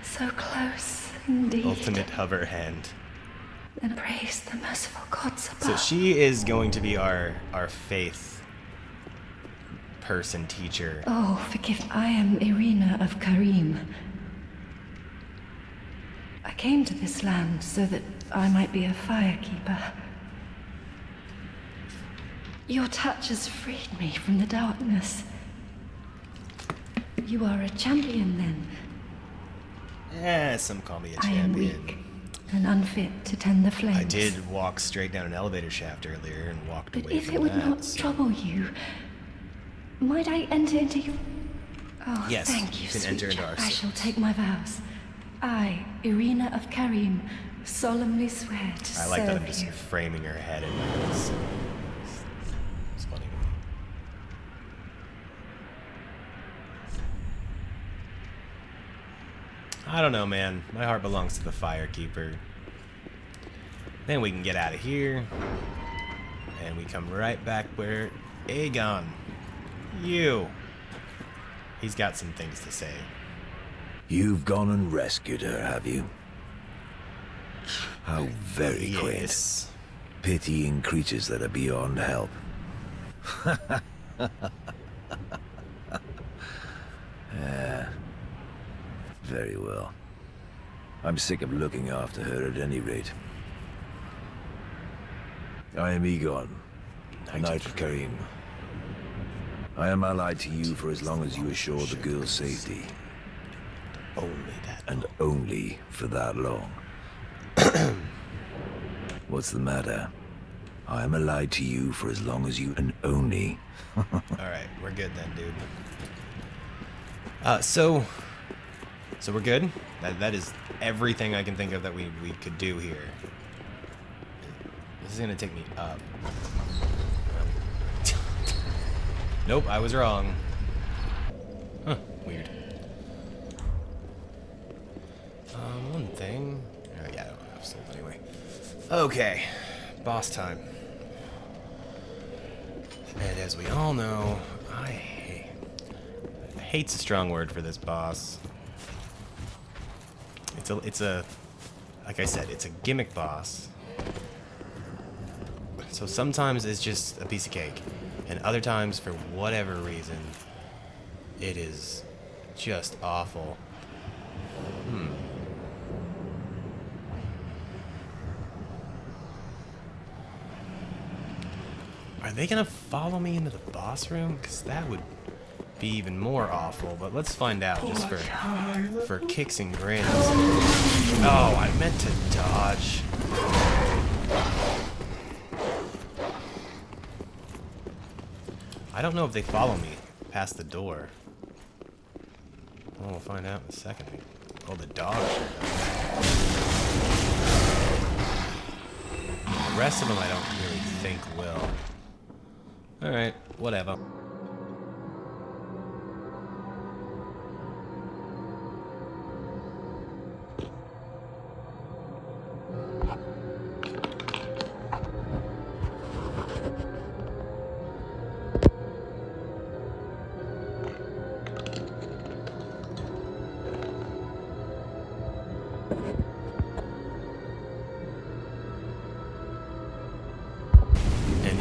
So close, indeed. Ultimate hover hand. And praise the merciful gods above. So she is going to be our faith person teacher. Oh, forgive. I am Irina of Karim. I came to this land so that I might be a firekeeper. Your touch has freed me from the darkness. You are a champion, then? Some call me a I am champion. weak and unfit to tend the flames. I did walk straight down an elevator shaft earlier and walked But away if from it would that, not so- trouble you, might I enter into your... Oh, Yes, thank you you, can sweet enter into child. our I shall service. take my vows. I, Irina of Karim, solemnly swear to I like that I'm serve just you. framing her head in my face. It's funny to me. I don't know, man. My heart belongs to the Firekeeper. Then we can get out of here. And we come right back where Aegon. You. He's got some things to say. You've gone and rescued her, have you? How very quaint. Yes. Pitying creatures that are beyond help. Yeah. Very well. I'm sick of looking after her at any rate. I am Egon, Knight of Karim. I am allied to you for as long as you assure the girl's safety. Only that. And only for that long. What's the matter? I am allied to you for as long as you... and only... Alright, we're good then, dude. So we're good? That is everything I can think of that we could do here. This is gonna take me up. Nope, I was wrong. Huh, weird. One thing... yeah, I don't have soul anyway. Okay, boss time. And as we all know, hate's a strong word for this boss. It's a like I said, it's a gimmick boss. So sometimes it's just a piece of cake, and other times, for whatever reason, it is just awful. Are they gonna follow me into the boss room? Because that would be even more awful, but let's find out just for kicks and grins. Oh, I meant to dodge. I don't know if they follow me past the door. Well, we'll find out in a second. Oh, the dog. The rest of them I don't really think will. Alright, whatever.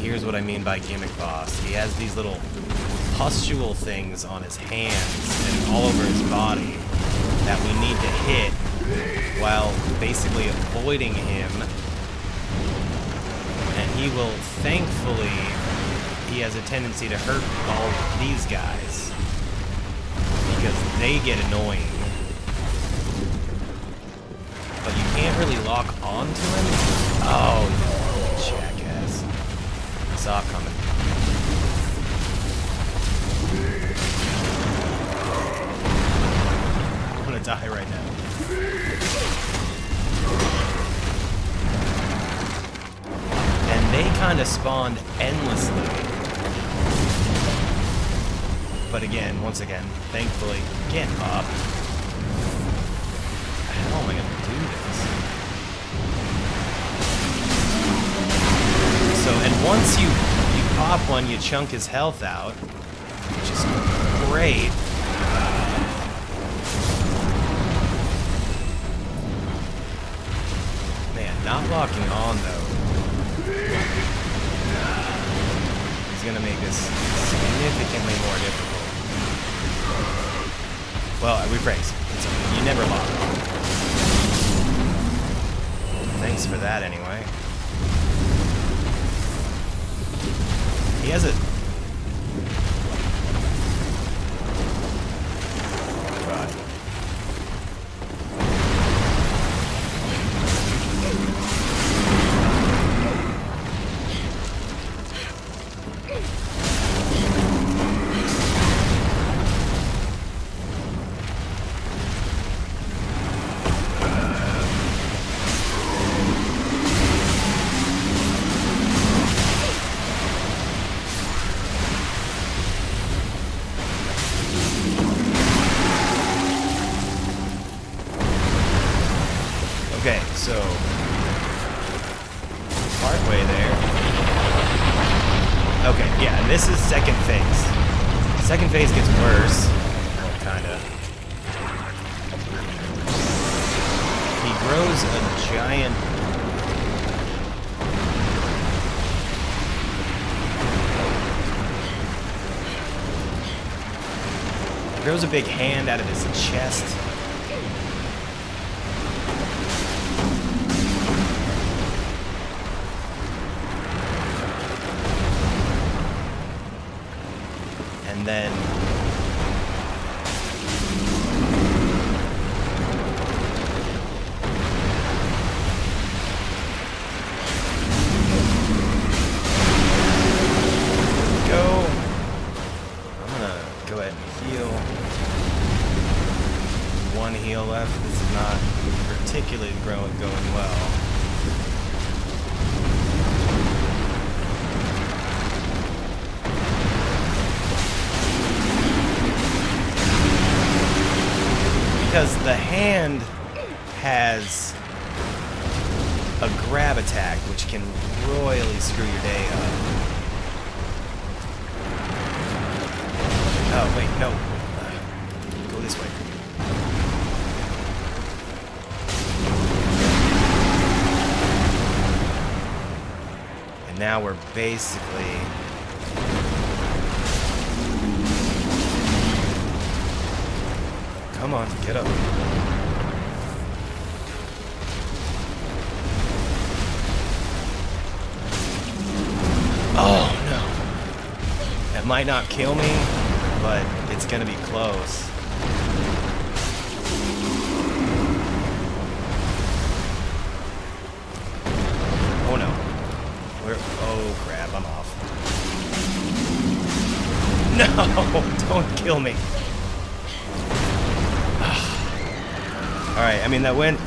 Here's what I mean by gimmick boss. He has these little pustule things on his hands and all over his body that we need to hit while basically avoiding him. And he will, thankfully, he has a tendency to hurt all of these guys because they get annoying. But you can't really lock onto him. Oh, jackass. Saw it coming. I'm gonna die right now. And they kind of spawned endlessly. But again, once again, thankfully, get up. How am I gonna do this? So, and once you pop one, you chunk his health out, which is great. Man, not locking on though. He's gonna make this significantly more difficult. Well, I rephrase. You never lock. Thanks for that, anyway. He has it. Right. Okay, so partway there. Okay, yeah, and this is second phase. Second phase gets worse. Well, kinda. He grows a giant. He grows a big hand out of his chest. And then go. I'm gonna go ahead and heal. One heal left. This is not particularly going well. Because the hand has a grab attack, which can royally screw your day up. Oh, wait, no. Go this way. And now we're basically... Come on, get up. Oh, no. That might not kill me, but it's gonna be close. Oh, no. Oh, crap, I'm off. No, don't kill me. Alright, I mean, that went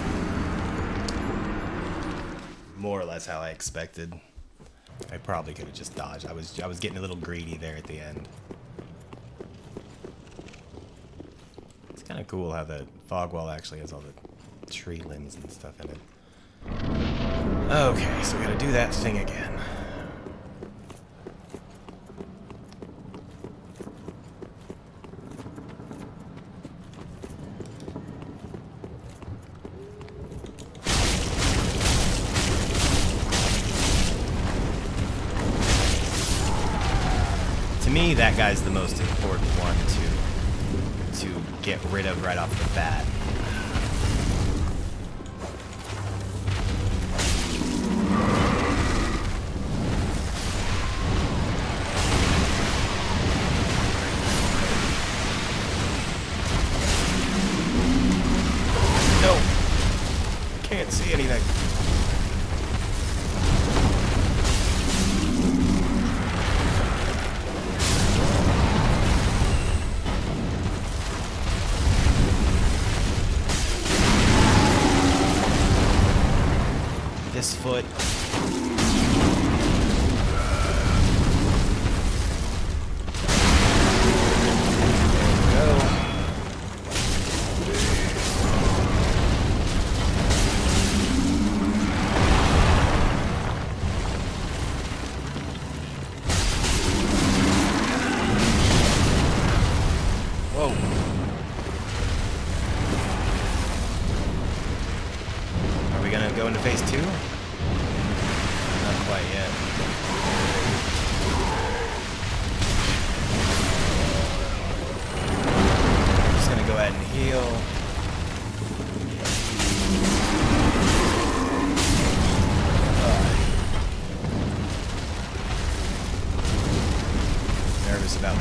more or less how I expected. I probably could have just dodged. I was getting a little greedy there at the end. It's kind of cool how the fog wall actually has all the tree limbs and stuff in it. Okay, so we gotta do that thing again. To me, that guy's the most important one to get rid of right off the bat. No, I can't see anything. This foot.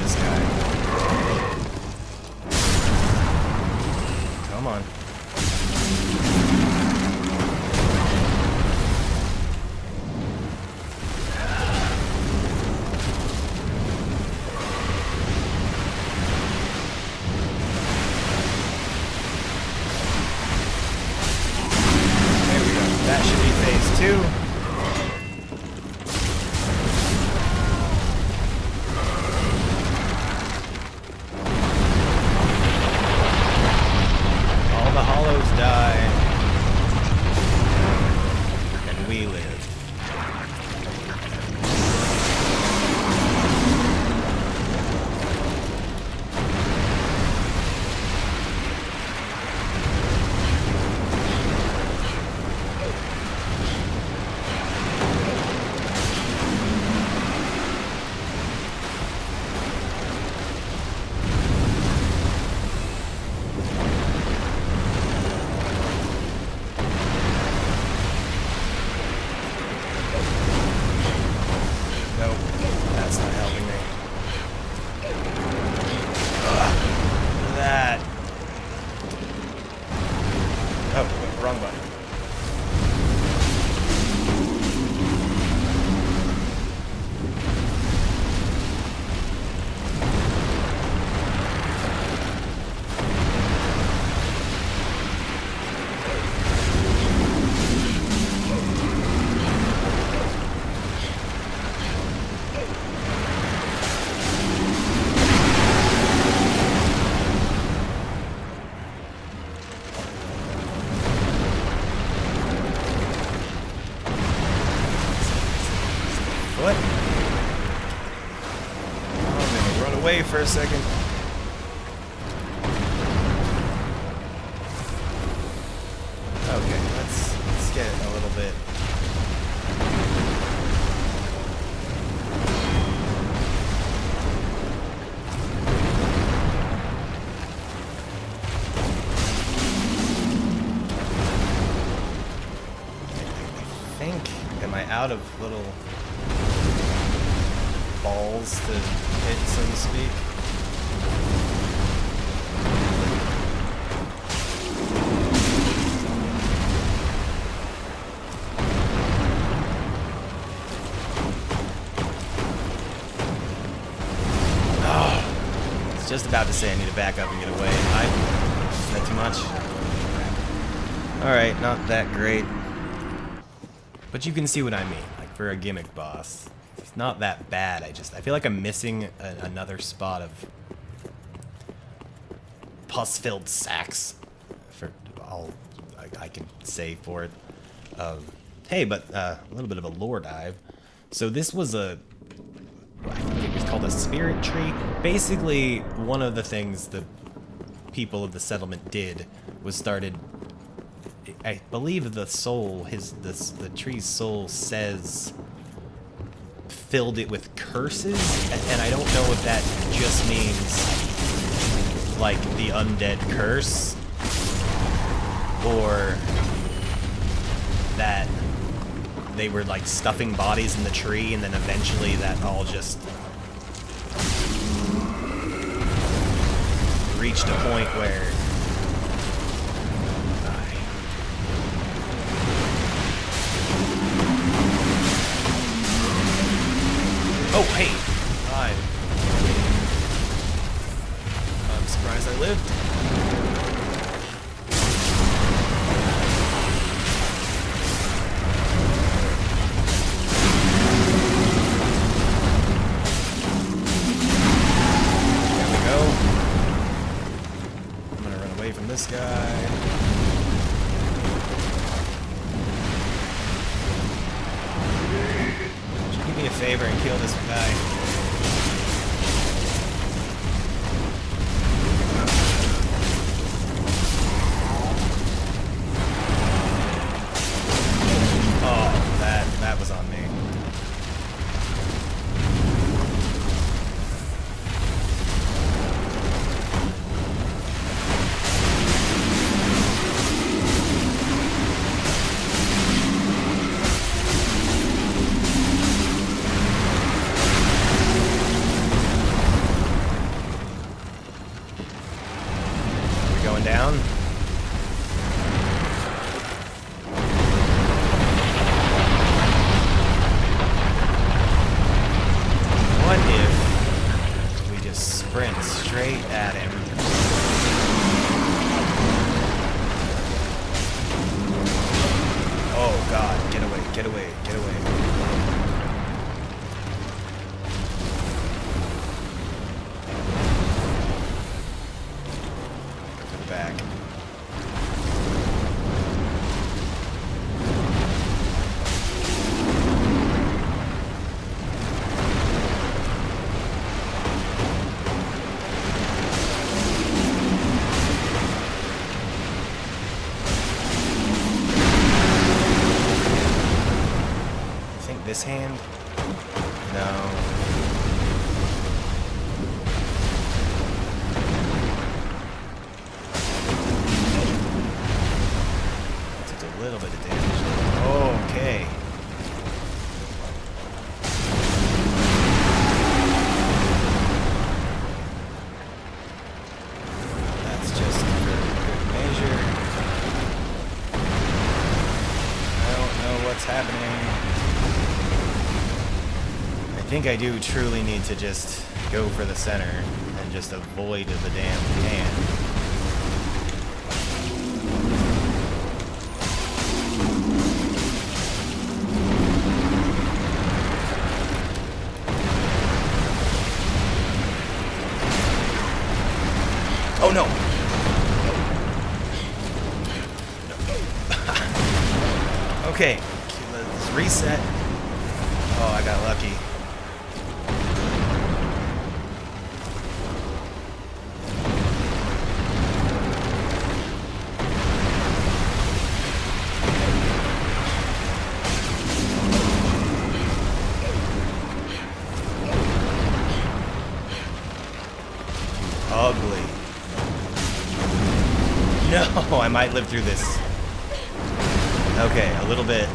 this guy. Come on. There we go. That should be phase 2. Die, and we live. Wrong button. What? I'm gonna run away for a second. Okay, let's get a little bit. I think, am I out of little balls to hit, so to speak? Oh, I was just about to say I need to back up and get away. Is that too much? Alright, not that great. But you can see what I mean, like for a gimmick boss. It's not that bad, I feel like I'm missing another spot of pus-filled sacks for all I can say for it. Hey, but a little bit of a lore dive. So this was I think it was called a spirit tree. Basically, one of the things the people of the settlement did was started, I believe the soul, the tree's soul says, filled it with curses, and I don't know if that just means like the undead curse, or that they were like stuffing bodies in the tree and then eventually that all just reached a point where oh, hey! I'm surprised I lived. There we go. I'm gonna run away from this guy. Do me a favor and kill this guy. Oh, that was on me. sprint straight at him. Oh god, get away, get away, get away. Back. This hand? No. Took a little bit of damage. Okay. That's just for good measure. I don't know what's happening. I think I do truly need to just go for the center and just avoid the damn hand. Oh no! Okay, let's reset. Oh, I got lucky. Ugly. No, I might live through this. Okay, a little bit.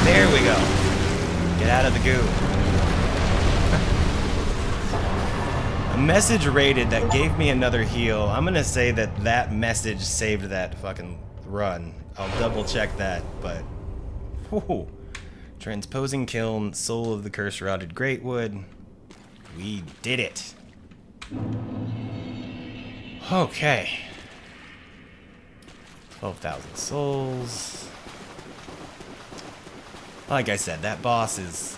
There we go. Get out of the goo. A message rated that gave me another heal. I'm gonna say that that message saved that fucking run. I'll double check that, but... Whew. Transposing kiln, soul of the curse rotted greatwood. We did it. Okay. 12,000 souls. Like I said, that boss is...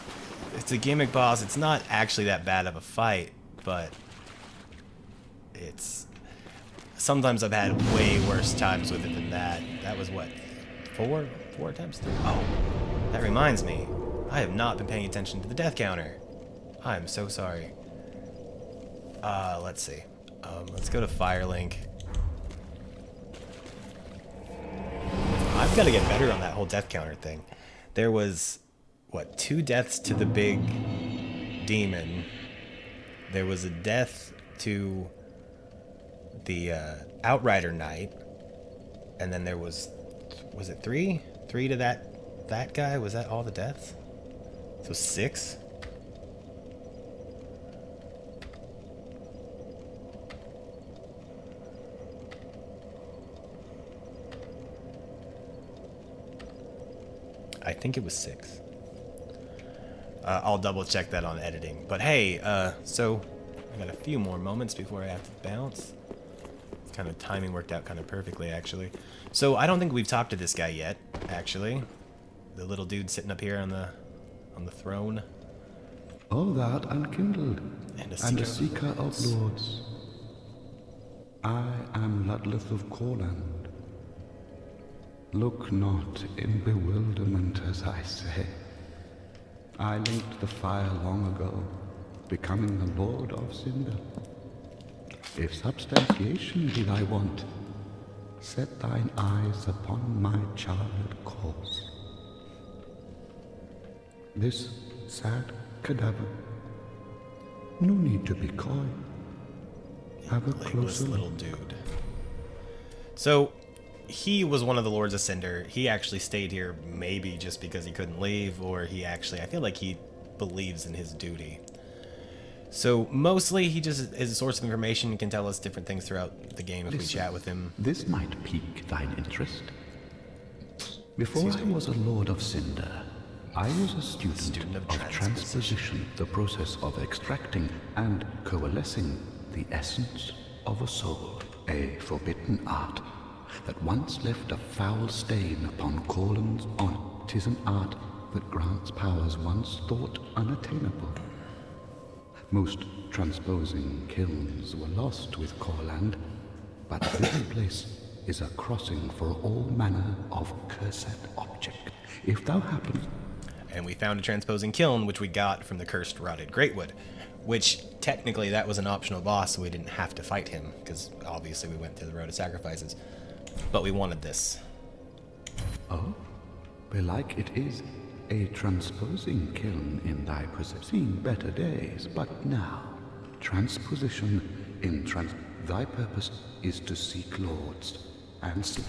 It's a gimmick boss. It's not actually that bad of a fight, but... It's... Sometimes I've had way worse times with it than that. That was what? 4 times 3? Oh. That reminds me, I have not been paying attention to the death counter. I am so sorry. Let's see. Let's go to Firelink. I've got to get better on that whole death counter thing. There was, what, 2 deaths to the big demon. There was a death to the Outrider Knight. And then there was it 3? 3 to that guy? Was that all the deaths? So 6? I think it was 6. I'll double check that on editing. But hey, so I got a few more moments before I have to bounce. It's kind of timing worked out kind of perfectly, actually. So I don't think we've talked to this guy yet, actually. The little dude sitting up here on the throne. All that unkindled, and a seeker of lords. I am Ludleth of Corland. Look not in bewilderment as I say. I linked the fire long ago, becoming the Lord of Cinder. If substantiation be thy want, set thine eyes upon my charred corpse. This sad cadaver. No need to be coy. Have a closer little dude. So, he was one of the Lords of Cinder. He actually stayed here maybe just because he couldn't leave, or he actually, I feel like he believes in his duty. So, mostly he just is a source of information and can tell us different things throughout the game if we chat with him. This might pique thine interest. Before I was a Lord of Cinder, I was a student of transposition, the process of extracting and coalescing the essence of a soul, a forbidden art that once left a foul stain upon Corland's honor. 'Tis an art that grants powers once thought unattainable. Most transposing kilns were lost with Corland, but this place is a crossing for all manner of cursed object. If thou happen... And we found a transposing kiln, which we got from the cursed rotted Greatwood, which technically that was an optional boss, so we didn't have to fight him, because obviously we went through the road of sacrifices. But we wanted this. Oh, belike it is a transposing kiln in thy possession. Seen better days, but now, transposition in thy purpose is to seek lords and see.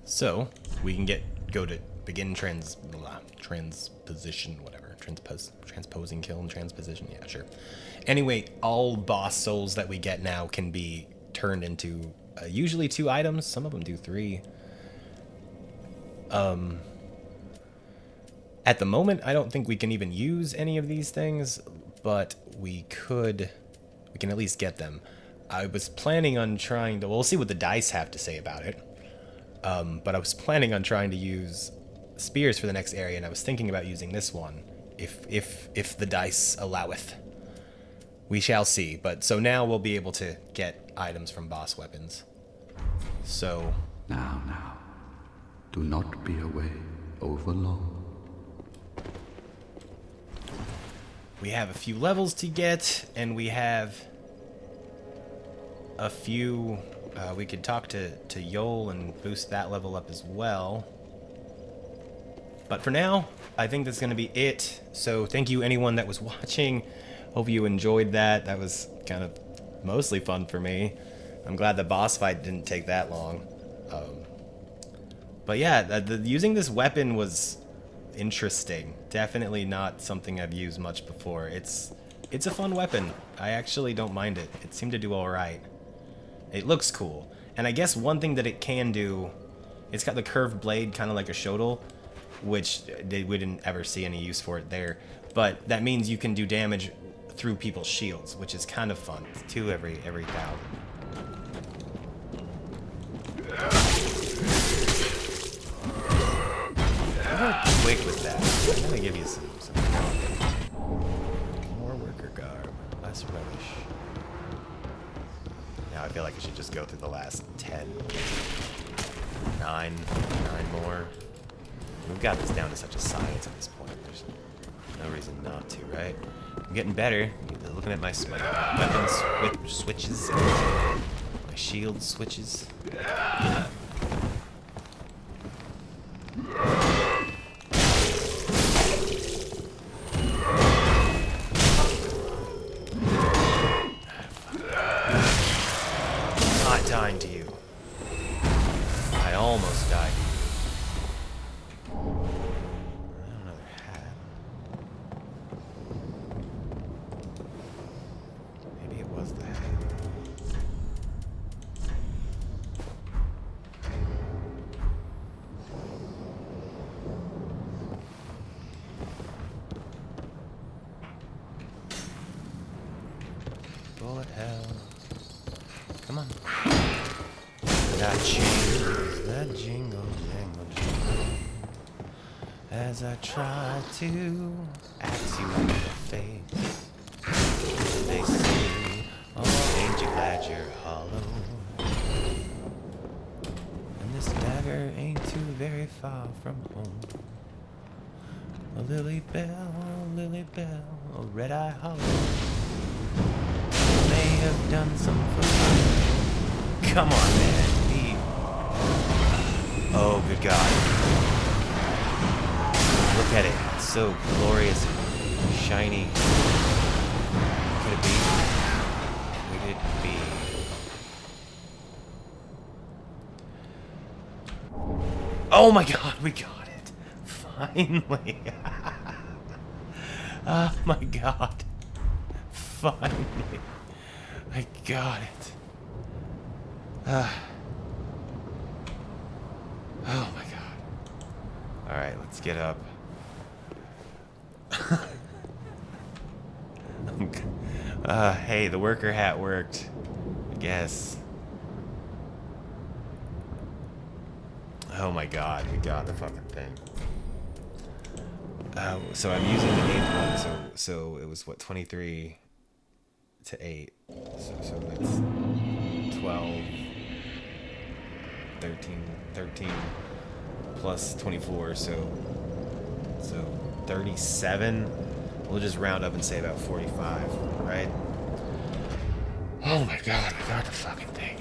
So we can go to begin transposition, whatever, transposing kiln, transposition, yeah, sure. Anyway, all boss souls that we get now can be turned into usually 2 items. Some of them do 3. At the moment, I don't think we can even use any of these things, but we can at least get them. I was planning on trying to, we'll see what the dice have to say about it. But I was planning on trying to use spears for the next area, and I was thinking about using this one, if the dice alloweth. We shall see. But so now we'll be able to get items from boss weapons. So now, do not be away over long. We have a few levels to get, and we have a few. We could talk to Yol and boost that level up as well. But for now, I think that's going to be it. So thank you anyone that was watching. Hope you enjoyed that. That was kind of mostly fun for me. I'm glad the boss fight didn't take that long. But yeah, using this weapon was interesting. Definitely not something I've used much before. It's a fun weapon. I actually don't mind it. It seemed to do all right. It looks cool. And I guess one thing that it can do, it's got the curved blade, kind of like a shotel, which we didn't ever see any use for it there. But that means you can do damage through people's shields, which is kind of fun. It's 2 every bout. I'm quick with that. I'm gonna give you some more worker garb, less rubbish. Now I feel like I should just go through the last 10, 9 more. We've got this down to such a science at this point. There's no reason not to, right? I'm getting better. Looking at my weapons switches, my shield switches. I'm not dying to you. I almost died to you. Another hat. Maybe it was the hat. Bullet hell. Come on. That jingles, that jingle, jangle, jingle. As I try to axe you in the face. They say, oh, ain't you glad you're hollow? And this dagger ain't too very far from home. A lily bell, a red-eye hollow. May have done some fun. Come on, man. Oh, good God. Look at it. It's so glorious and shiny. Could it be? Could it be? Oh my God, we got it. Finally. Oh my God. Finally. I got it. Oh my God. Alright, let's get up. Hey, the worker hat worked. I guess. Oh my god, we got the fucking thing. So I'm using the 8th one, so it was what, 23 to 8. So that's 12, 13 plus 24, so 37. We'll just round up and say about 45, right? Oh my god, we got the fucking thing.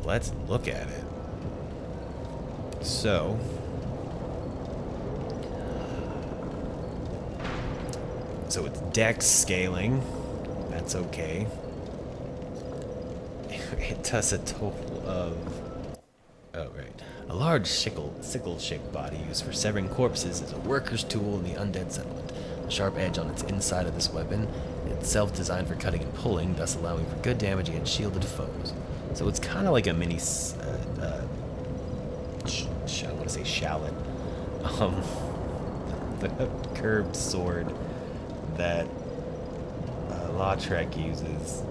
Let's look at it. So it's dex scaling. That's okay. It does a total of... Oh, right. A large sickle-shaped body used for severing corpses is a worker's tool in the undead settlement. The sharp edge on its inside of this weapon, itself designed for cutting and pulling, thus allowing for good damage against shielded foes. So it's kind of like a mini... I want to say shallot. The curved sword that Lautrec uses.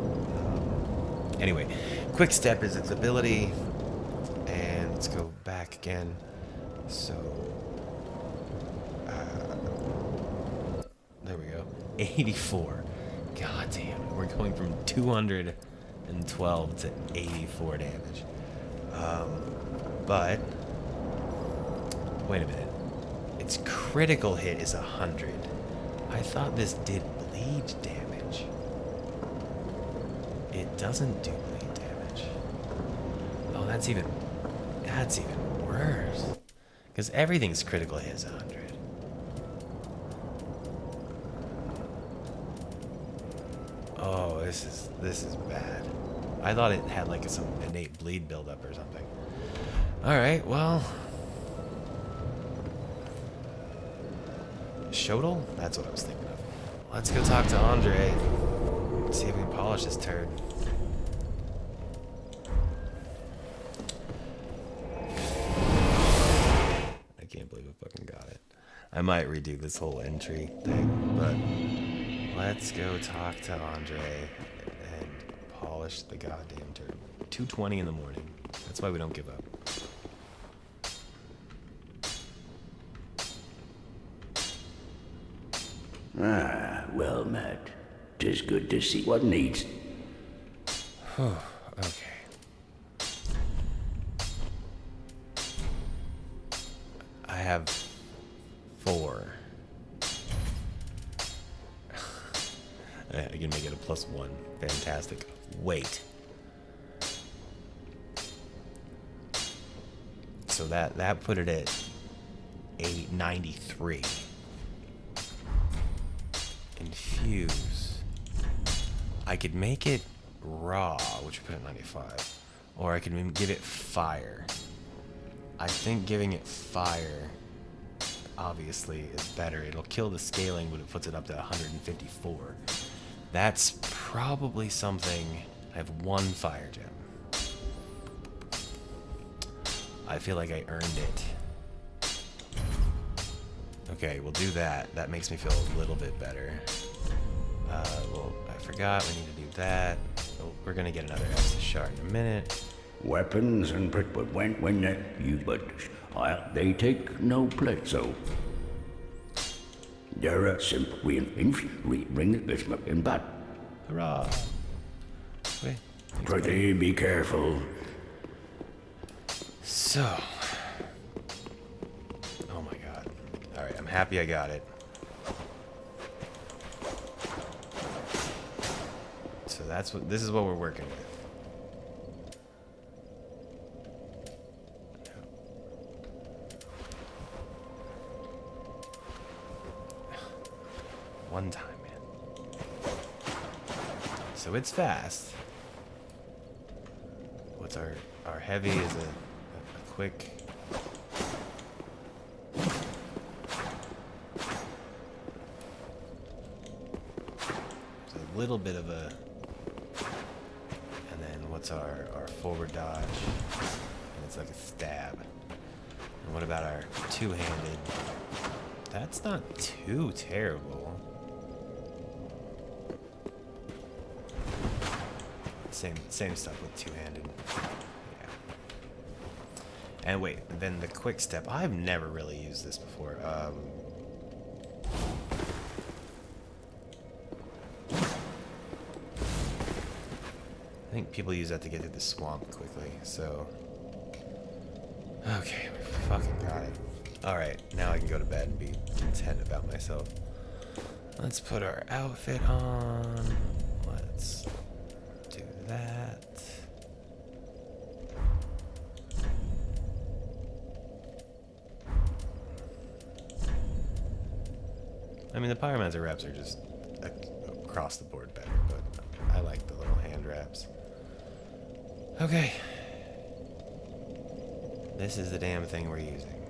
Anyway, quick step is its ability, and let's go back again. So, there we go. 84. God damn, we're going from 212 to 84 damage. But wait a minute. Its critical hit is 100. I thought this did bleed damage. It doesn't do bleed damage. Oh, that's even worse. Because everything's critical hit is 100. Oh, this is bad. I thought it had like some innate bleed buildup or something. Alright, well. Shodel? That's what I was thinking of. Let's go talk to Andre. See if we can polish this turd. I can't believe I fucking got it. I might redo this whole entry thing, but let's go talk to Andre and polish the goddamn turd. 2:20 in the morning. That's why we don't give up. Ah, well met. 'Tis good to see what needs. Okay. I have 4. I can make it a +1. Fantastic. Wait. So that put it at 893. Infuse. I could make it raw, which would put it at 95. Or I could give it fire. I think giving it fire obviously is better. It'll kill the scaling, but it puts it up to 154. That's probably something. I have 1 fire gem. I feel like I earned it. Okay, we'll do that. That makes me feel a little bit better. Well, I forgot we need to do that. Oh, we're gonna get another Estus shard in a minute. Weapons and but when you but they take no place. So they're a simple bring this in back. Hurrah! Wait. Pretty be careful. So, oh my god. All right, I'm happy I got it. So this is what we're working with. One time, man. So it's fast. What's our heavy is a quick. It's a little bit of a. And then what's our forward dodge? And it's like a stab. And what about our two-handed That's not too terrible. Same stuff with two-handed. Yeah. And wait, then the quick step. I've never really used this before. I think people use that to get to the swamp quickly, so... Okay, we fucking got it. Alright, now I can go to bed and be content about myself. Let's put our outfit on. Let's do that. I mean, the pyromancer wraps are just across the board better, but I like the little hand wraps. Okay. This is the damn thing we're using.